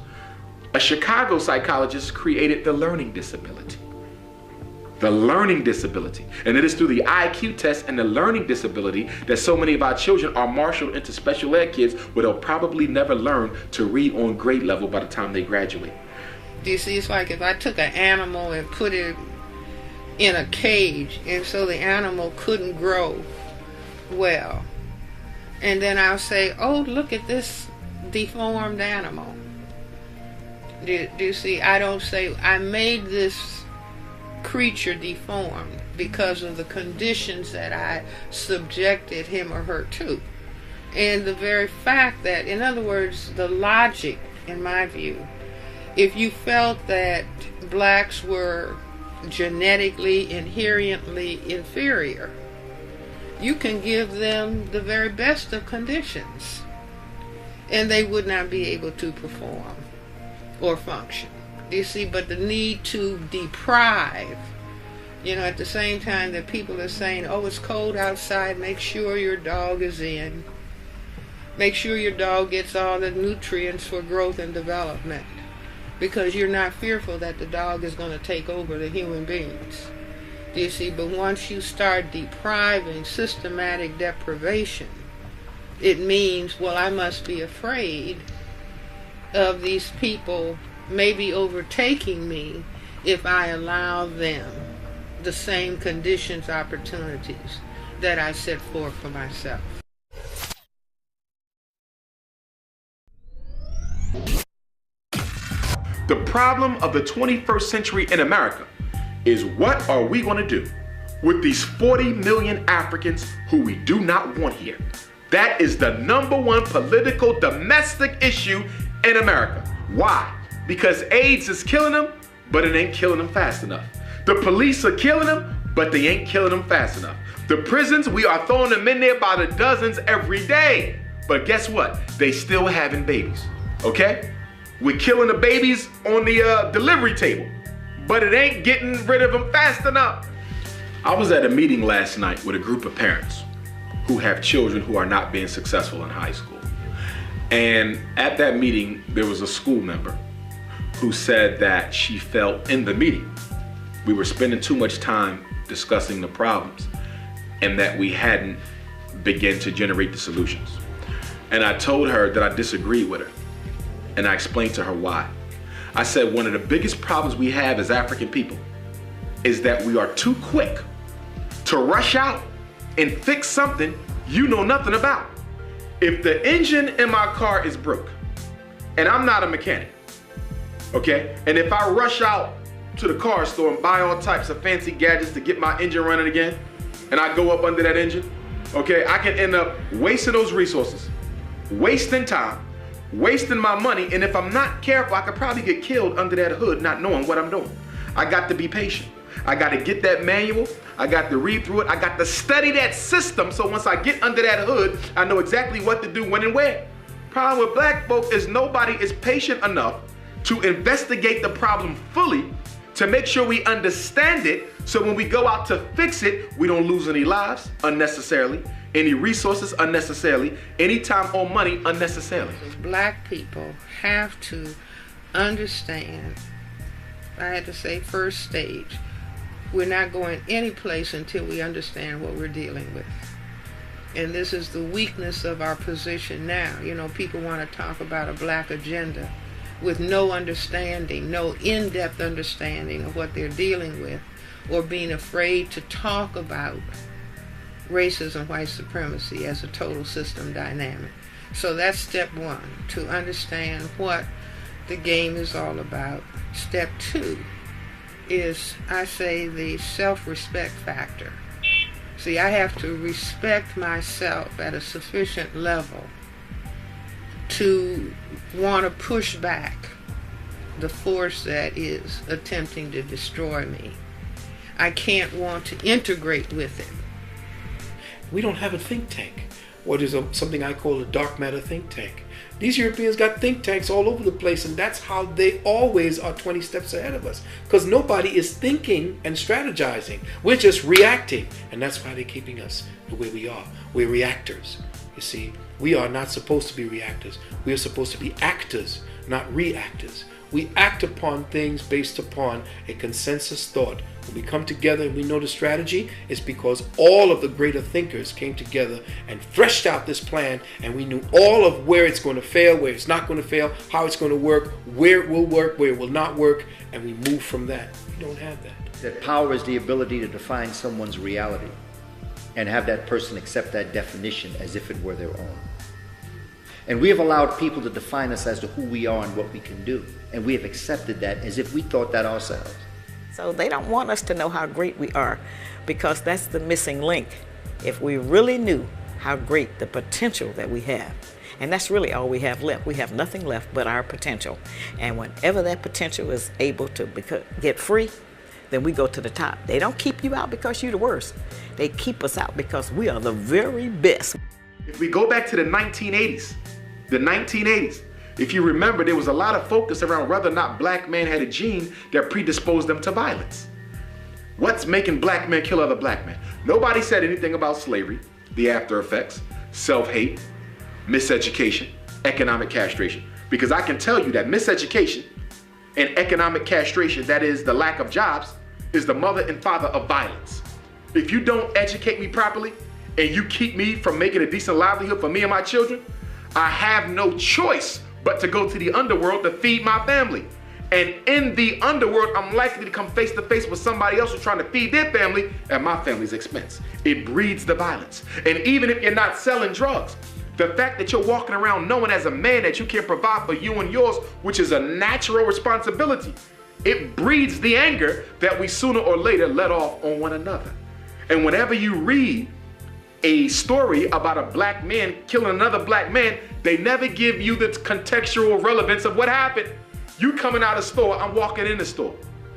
a Chicago psychologist created the learning disability. The learning disability. And it is through the IQ test and the learning disability that so many of our children are marshaled into special ed kids where they'll probably never learn to read on grade level by the time they graduate. Do you see, it's like if I took an animal and put it in a cage and so the animal couldn't grow well. And then I'll say, oh, look at this deformed animal. Do you see? I don't say, I made this creature deformed because of the conditions that I subjected him or her to. And the very fact that, in other words, the logic, in my view, if you felt that blacks were genetically, inherently inferior, you can give them the very best of conditions and they would not be able to perform or function. You see, but the need to deprive, at the same time that people are saying, oh, it's cold outside, make sure your dog is in. Make sure your dog gets all the nutrients for growth and development, because you're not fearful that the dog is going to take over the human beings. Do you see? But once you start depriving, systematic deprivation, it means, well, I must be afraid of these people maybe overtaking me if I allow them the same conditions, opportunities that I set forth for myself. The problem of the 21st century in America is, what are we going to do with these 40 million Africans who we do not want here? That is the #1 political domestic issue in America. Why? Because AIDS is killing them, but it ain't killing them fast enough. The police are killing them, but they ain't killing them fast enough. The prisons, we are throwing them in there by the dozens every day. But guess what? They still having babies, okay? We're killing the babies on the delivery table, but it ain't getting rid of them fast enough. I was at a meeting last night with a group of parents who have children who are not being successful in high school. And at that meeting, there was a school member who said that she felt in the meeting we were spending too much time discussing the problems and that we hadn't begun to generate the solutions. And I told her that I disagreed with her, and I explained to her why. I said one of the biggest problems we have as African people is that we are too quick to rush out and fix something you know nothing about. If the engine in my car is broke, and I'm not a mechanic, okay? And if I rush out to the car store and buy all types of fancy gadgets to get my engine running again, and I go up under that engine, okay, I can end up wasting those resources, wasting time, wasting my money, and if I'm not careful, I could probably get killed under that hood not knowing what I'm doing. I got to be patient. I got to get that manual. I got to read through it. I got to study that system so once I get under that hood, I know exactly what to do when and where. Problem with black folk is nobody is patient enough to investigate the problem fully to make sure we understand it so when we go out to fix it, we don't lose any lives unnecessarily, any resources unnecessarily, any time or money unnecessarily. Black people have to understand, I had to say first stage, we're not going any place until we understand what we're dealing with. And this is the weakness of our position now. You know, people want to talk about a black agenda with no understanding, no in-depth understanding of what they're dealing with, or being afraid to talk about racism, white supremacy as a total system dynamic. So that's step one, to understand what the game is all about. Step two is, I say, the self-respect factor. See, I have to respect myself at a sufficient level to want to push back the force that is attempting to destroy me. I can't want to integrate with it. We don't have a think tank. What is something I call a dark matter think tank. These Europeans got think tanks all over the place, and that's how they always are 20 steps ahead of us. Because nobody is thinking and strategizing. We're just reacting, and that's why they're keeping us the way we are. We're reactors. You see, we are not supposed to be reactors. We are supposed to be actors, not reactors. We act upon things based upon a consensus thought. When we come together and we know the strategy, it's because all of the greater thinkers came together and threshed out this plan, and we knew all of where it's going to fail, where it's not going to fail, how it's going to work, where it will work, where it will not work, and we move from that. We don't have that. That power is the ability to define someone's reality and have that person accept that definition as if it were their own. And we have allowed people to define us as to who we are and what we can do. And we have accepted that as if we thought that ourselves. So they don't want us to know how great we are, because that's the missing link. If we really knew how great the potential that we have, and that's really all we have left. We have nothing left but our potential. And whenever that potential is able to get free, then we go to the top. They don't keep you out because you're the worst. They keep us out because we are the very best. If we go back to the 1980s, if you remember, there was a lot of focus around whether or not black men had a gene that predisposed them to violence. What's making black men kill other black men? Nobody said anything about slavery, the after effects, self-hate, miseducation, economic castration. Because I can tell you that miseducation and economic castration, that is the lack of jobs, is the mother and father of violence. If you don't educate me properly and you keep me from making a decent livelihood for me and my children, I have no choice but to go to the underworld to feed my family. And in the underworld, I'm likely to come face to face with somebody else who's trying to feed their family at my family's expense. It breeds the violence. And even if you're not selling drugs, the fact that you're walking around knowing as a man that you can provide for you and yours, which is a natural responsibility, it breeds the anger that we sooner or later let off on one another. And whenever you read a story about a black man killing another black man, they never give you the contextual relevance of what happened. You coming out of the store, I'm walking in the store.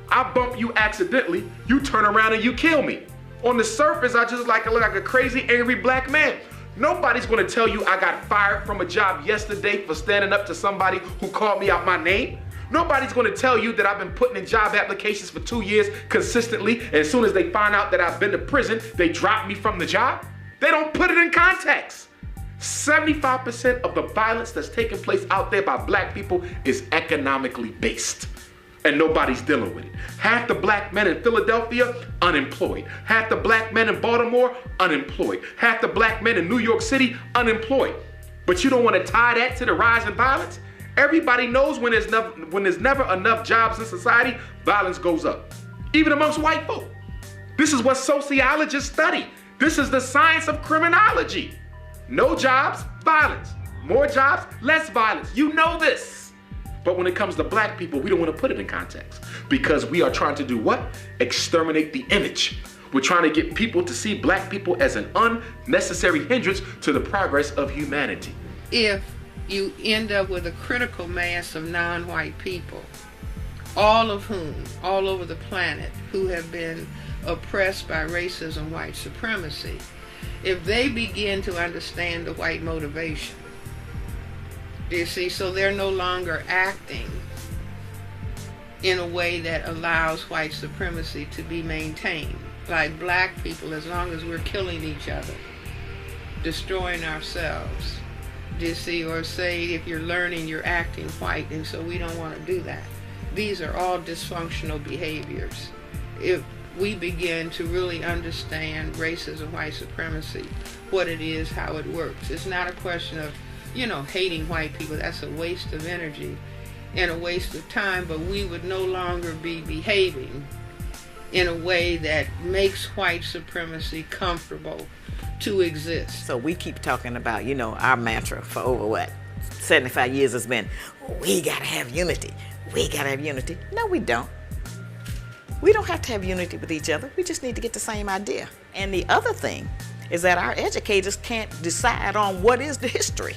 I bump you accidentally, you turn around and you kill me. On the surface, I just look like a crazy, angry black man. Nobody's gonna tell you I got fired from a job yesterday for standing up to somebody who called me out my name. Nobody's gonna tell you that I've been putting in job applications for 2 years consistently, and as soon as they find out that I've been to prison, they drop me from the job. They don't put it in context. 75% of the violence that's taking place out there by black people is economically based, and nobody's dealing with it. Half the black men in Philadelphia, unemployed. Half the black men in Baltimore, unemployed. Half the black men in New York City, unemployed. But you don't want to tie that to the rise in violence? Everybody knows when there's never enough jobs in society, violence goes up, even amongst white folk. This is what sociologists study. This is the science of criminology. No jobs, violence. More jobs, less violence. You know this. But when it comes to black people, we don't want to put it in context because we are trying to do what? Exterminate the image. We're trying to get people to see black people as an unnecessary hindrance to the progress of humanity. If you end up with a critical mass of non-white people, all of whom, all over the planet, who have been oppressed by racism, white supremacy, if they begin to understand the white motivation, you see, so they're no longer acting in a way that allows white supremacy to be maintained. Like black people, as long as we're killing each other, destroying ourselves, you see, or say if you're learning, you're acting white, and so we don't want to do that. These are all dysfunctional behaviors. If we begin to really understand racism, white supremacy, what it is, how it works, it's not a question of, hating white people. That's a waste of energy and a waste of time, but we would no longer be behaving in a way that makes white supremacy comfortable to exist. So we keep talking about, our mantra for over 75 years has been, we gotta have unity. We gotta have unity. No, we don't. We don't have to have unity with each other. We just need to get the same idea. And the other thing is that our educators can't decide on what is the history.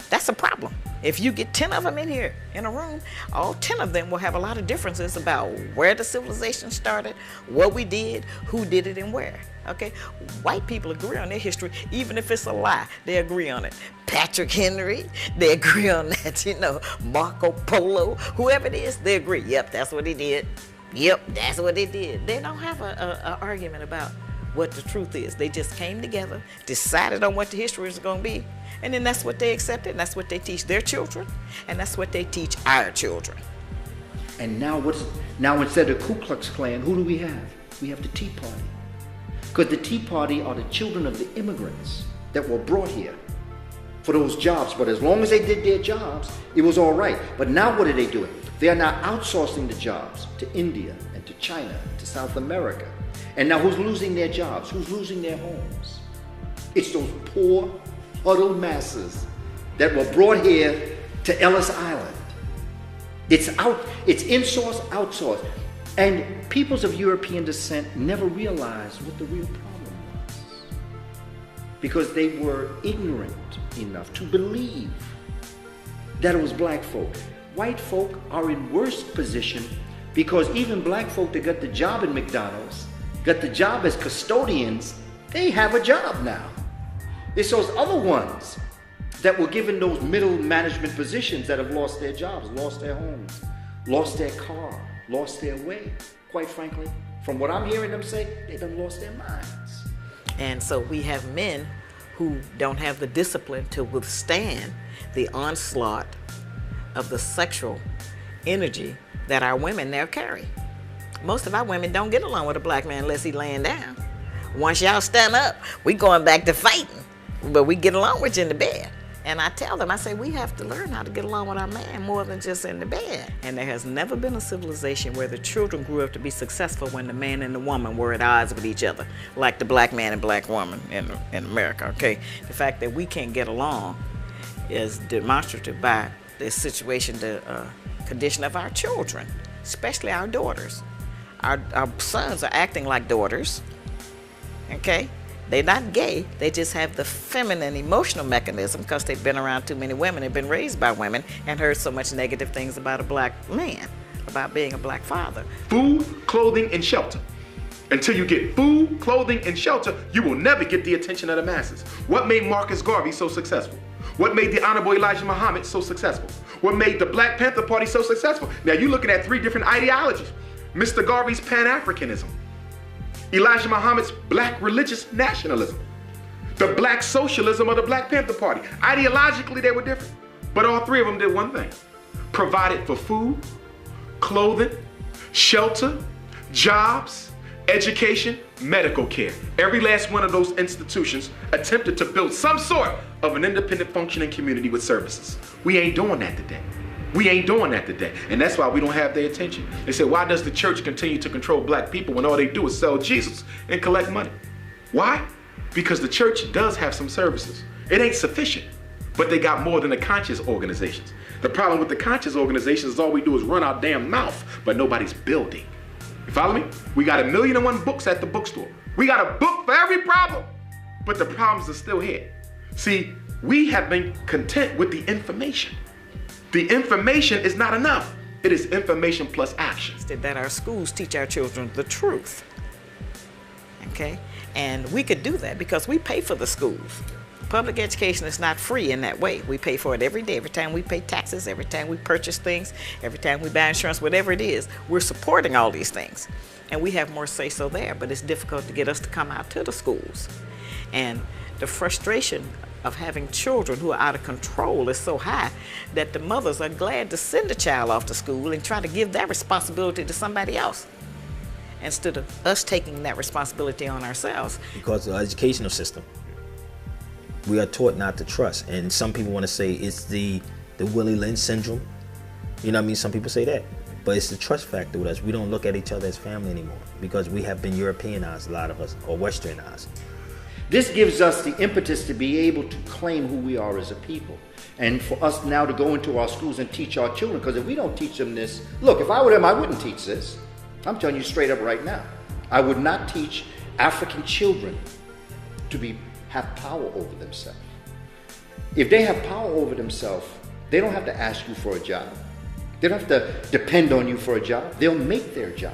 That's a problem. If you get 10 of them in here in a room, all 10 of them will have a lot of differences about where the civilization started, what we did, who did it, and where. Okay? White people agree on their history, even if it's a lie, they agree on it. Patrick Henry, they agree on that, Marco Polo, whoever it is, they agree. Yep, that's what he did. Yep, that's what they did. They don't have an argument about what the truth is. They just came together, decided on what the history is going to be, and then that's what they accepted, and that's what they teach their children, and that's what they teach our children. And now instead of Ku Klux Klan, who do we have? We have the Tea Party. Because the Tea Party are the children of the immigrants that were brought here for those jobs. But as long as they did their jobs, it was all right. But now what are they doing? They are now outsourcing the jobs to India and to China, to South America. And now who's losing their jobs? Who's losing their homes? It's those poor, huddled masses that were brought here to Ellis Island. It's in-source, outsource. And peoples of European descent never realized what the real problem was because they were ignorant enough to believe that it was black folk. White folk are in worse position because even black folk that got the job in McDonald's, got the job as custodians, they have a job now. It's those other ones that were given those middle management positions that have lost their jobs, lost their homes, lost their car, lost their way. Quite frankly, from what I'm hearing them say, they done lost their minds. And so we have men who don't have the discipline to withstand the onslaught of the sexual energy that our women now carry. Most of our women don't get along with a black man unless he laying down. Once y'all stand up, we going back to fighting, but we get along with you in the bed. And I tell them, I say, we have to learn how to get along with our man more than just in the bed. And there has never been a civilization where the children grew up to be successful when the man and the woman were at odds with each other, like the black man and black woman in America, okay? The fact that we can't get along is demonstrative by the situation, the condition of our children, especially our daughters. Our sons are acting like daughters, okay? They're not gay, they just have the feminine emotional mechanism because they've been around too many women, they've been raised by women and heard so much negative things about a black man, about being a black father. Food, clothing, and shelter. Until you get food, clothing, and shelter, you will never get the attention of the masses. What made Marcus Garvey so successful? What made the Honorable Elijah Muhammad so successful? What made the Black Panther Party so successful? Now you're looking at three different ideologies. Mr. Garvey's Pan-Africanism, Elijah Muhammad's Black religious nationalism, the Black socialism of the Black Panther Party. Ideologically, they were different, but all three of them did one thing: provided for food, clothing, shelter, jobs, education, medical care. Every last one of those institutions attempted to build some sort of an independent functioning community with services. We ain't doing that today. We ain't doing that today. And that's why we don't have their attention. They say, why does the church continue to control black people when all they do is sell Jesus and collect money? Why? Because the church does have some services. It ain't sufficient, but they got more than the conscious organizations. The problem with the conscious organizations is all we do is run our damn mouth, but nobody's building. You follow me? We got 1,000,001 books at the bookstore. We got a book for every problem, but the problems are still here. See, we have been content with the information. The information is not enough. It is information plus action. That our schools teach our children the truth. Okay? And we could do that because we pay for the schools. Public education is not free in that way. We pay for it every day. Every time we pay taxes, every time we purchase things, every time we buy insurance, whatever it is, we're supporting all these things. And we have more say-so there, but it's difficult to get us to come out to the schools. And the frustration of having children who are out of control is so high that the mothers are glad to send a child off to school and try to give that responsibility to somebody else instead of us taking that responsibility on ourselves. Because of the educational system, we are taught not to trust. And some people want to say it's the Willie Lynch syndrome. You know what I mean? Some people say that. But it's the trust factor with us. We don't look at each other as family anymore because we have been Europeanized, a lot of us, or Westernized. This gives us the impetus to be able to claim who we are as a people. And for us now to go into our schools and teach our children, because if we don't teach them this, look, if I were them, I wouldn't teach this. I'm telling you straight up right now. I would not teach African children to have power over themselves. If they have power over themselves, they don't have to ask you for a job. They don't have to depend on you for a job. They'll make their job.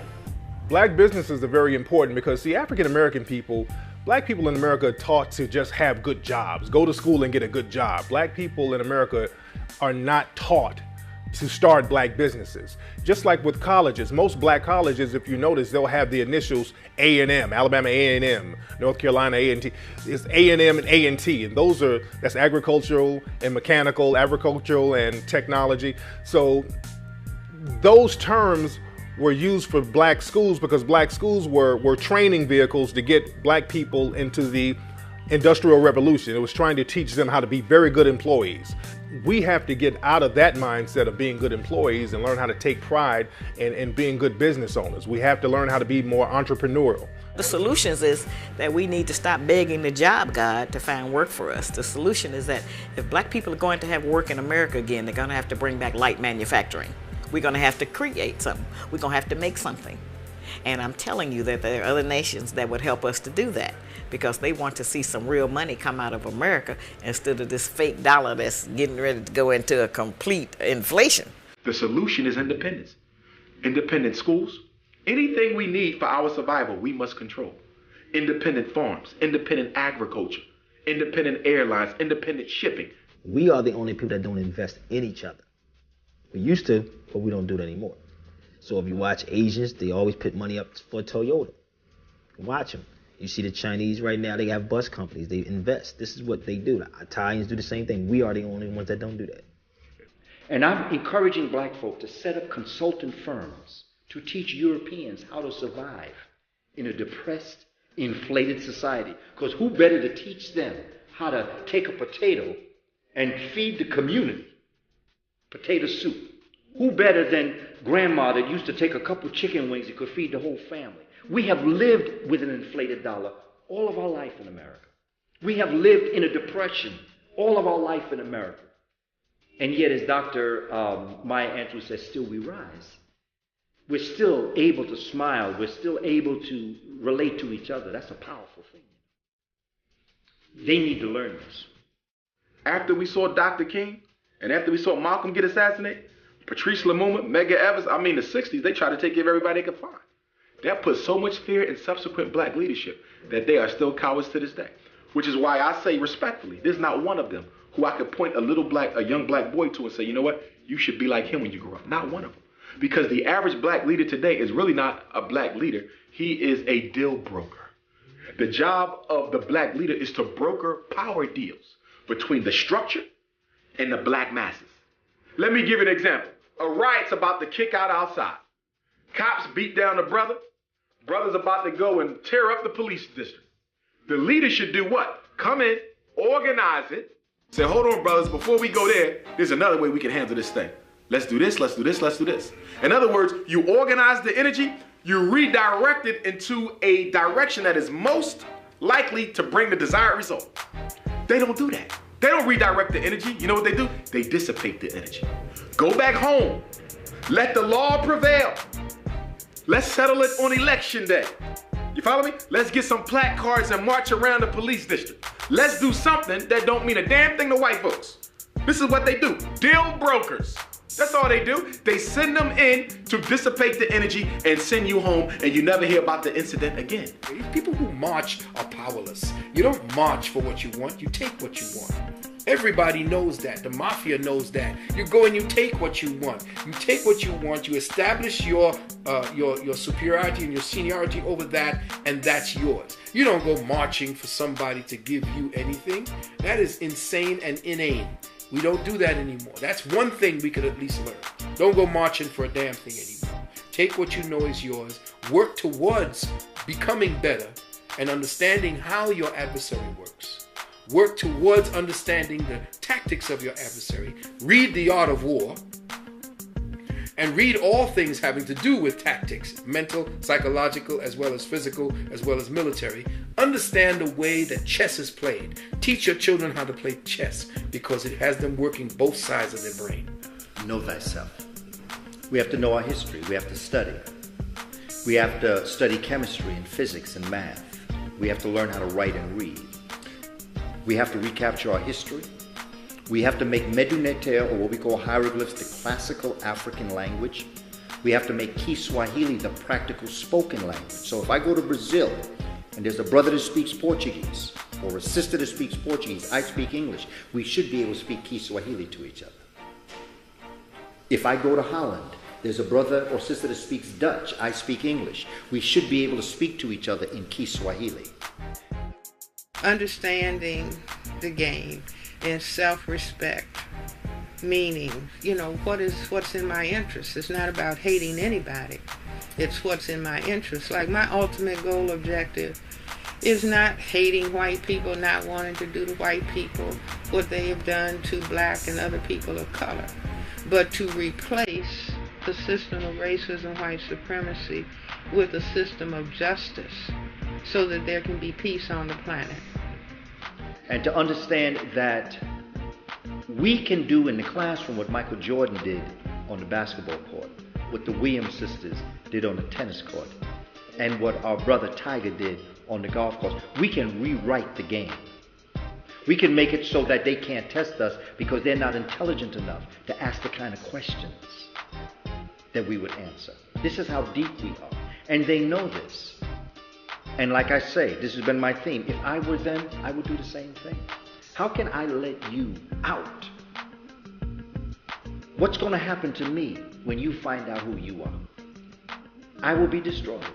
Black businesses are very important because, see, African American people, black people in America are taught to just have good jobs, go to school and get a good job. Black people in America are not taught to start black businesses. Just like with colleges, most black colleges, if you notice, they'll have the initials A&M, Alabama A&M, North Carolina A&T. It's A&M and A&T, and that's agricultural and mechanical, agricultural and technology. So those terms were used for black schools because black schools were training vehicles to get black people into the Industrial Revolution. It was trying to teach them how to be very good employees. We have to get out of that mindset of being good employees and learn how to take pride in being good business owners. We have to learn how to be more entrepreneurial. The solutions is that we need to stop begging the job god to find work for us. The solution is that if black people are going to have work in America again, they're going to have to bring back light manufacturing. We're going to have to create something. We're going to have to make something. And I'm telling you that there are other nations that would help us to do that because they want to see some real money come out of America instead of this fake dollar that's getting ready to go into a complete inflation. The solution is independence. Independent schools. Anything we need for our survival, we must control. Independent farms, independent agriculture, independent airlines, independent shipping. We are the only people that don't invest in each other. We used to, but we don't do that anymore. So if you watch Asians, they always put money up for Toyota. Watch them. You see the Chinese right now, they have bus companies. They invest. This is what they do. The Italians do the same thing. We are the only ones that don't do that. And I'm encouraging black folk to set up consultant firms to teach Europeans how to survive in a depressed, inflated society. Because who better to teach them how to take a potato and feed the community potato soup? Who better than grandma that used to take a couple chicken wings and could feed the whole family? We have lived with an inflated dollar all of our life in America. We have lived in a depression all of our life in America. And yet, as Dr. Maya Angelou says, still we rise. We're still able to smile. We're still able to relate to each other. That's a powerful thing. They need to learn this. After we saw Dr. King and after we saw Malcolm get assassinated, Patrice Lumumba, Medgar Evers, the 60s, they tried to take care of everybody they could find. That put so much fear in subsequent black leadership that they are still cowards to this day. Which is why I say respectfully, there's not one of them who I could point a young black boy to and say, you know what, you should be like him when you grow up. Not one of them. Because the average black leader today is really not a black leader. He is a deal broker. The job of the black leader is to broker power deals between the structure and the black masses. Let me give you an example. A riot's about to kick out outside. Cops beat down a brother. Brother's about to go and tear up the police district. The leader should do what? Come in, organize it, say, hold on, brothers, before we go there, there's another way we can handle this thing. Let's do this, let's do this, let's do this. In other words, you organize the energy, you redirect it into a direction that is most likely to bring the desired result. They don't do that. They don't redirect the energy. You know what they do? They dissipate the energy. Go back home. Let the law prevail. Let's settle it on election day. You follow me? Let's get some placards and march around the police district. Let's do something that don't mean a damn thing to white folks. This is what they do. Deal brokers. That's all they do. They send them in to dissipate the energy and send you home, and you never hear about the incident again. People who march are powerless. You don't march for what you want, you take what you want. Everybody knows that. The mafia knows that. You go and you take what you want. You take what you want, you establish your superiority and your seniority over that, and that's yours. You don't go marching for somebody to give you anything. That is insane and inane. We don't do that anymore. That's one thing we could at least learn. Don't go marching for a damn thing anymore. Take what you know is yours. Work towards becoming better and understanding how your adversary works. Work towards understanding the tactics of your adversary. Read The Art of War. And read all things having to do with tactics, mental, psychological, as well as physical, as well as military. Understand the way that chess is played. Teach your children how to play chess because it has them working both sides of their brain. Know thyself. We have to know our history. We have to study. We have to study chemistry and physics and math. We have to learn how to write and read. We have to recapture our history. We have to make Medu-Neter, or what we call hieroglyphs, the classical African language. We have to make Kiswahili the practical spoken language. So if I go to Brazil and there's a brother that speaks Portuguese or a sister that speaks Portuguese, I speak English, we should be able to speak Kiswahili to each other. If I go to Holland, there's a brother or sister that speaks Dutch, I speak English. We should be able to speak to each other in Kiswahili. Understanding the game and self-respect, meaning, what's in my interest. It's not about hating anybody. It's what's in my interest. Like my ultimate goal objective is not hating white people, not wanting to do to white people what they have done to black and other people of color, but to replace the system of racism, white supremacy, with a system of justice so that there can be peace on the planet. And to understand that we can do in the classroom what Michael Jordan did on the basketball court, what the Williams sisters did on the tennis court, and what our brother Tiger did on the golf course. We can rewrite the game. We can make it so that they can't test us because they're not intelligent enough to ask the kind of questions that we would answer. This is how deep we are. And they know this. And like I say, this has been my theme. If I were them, I would do the same thing. How can I let you out? What's going to happen to me when you find out who you are? I will be destroyed.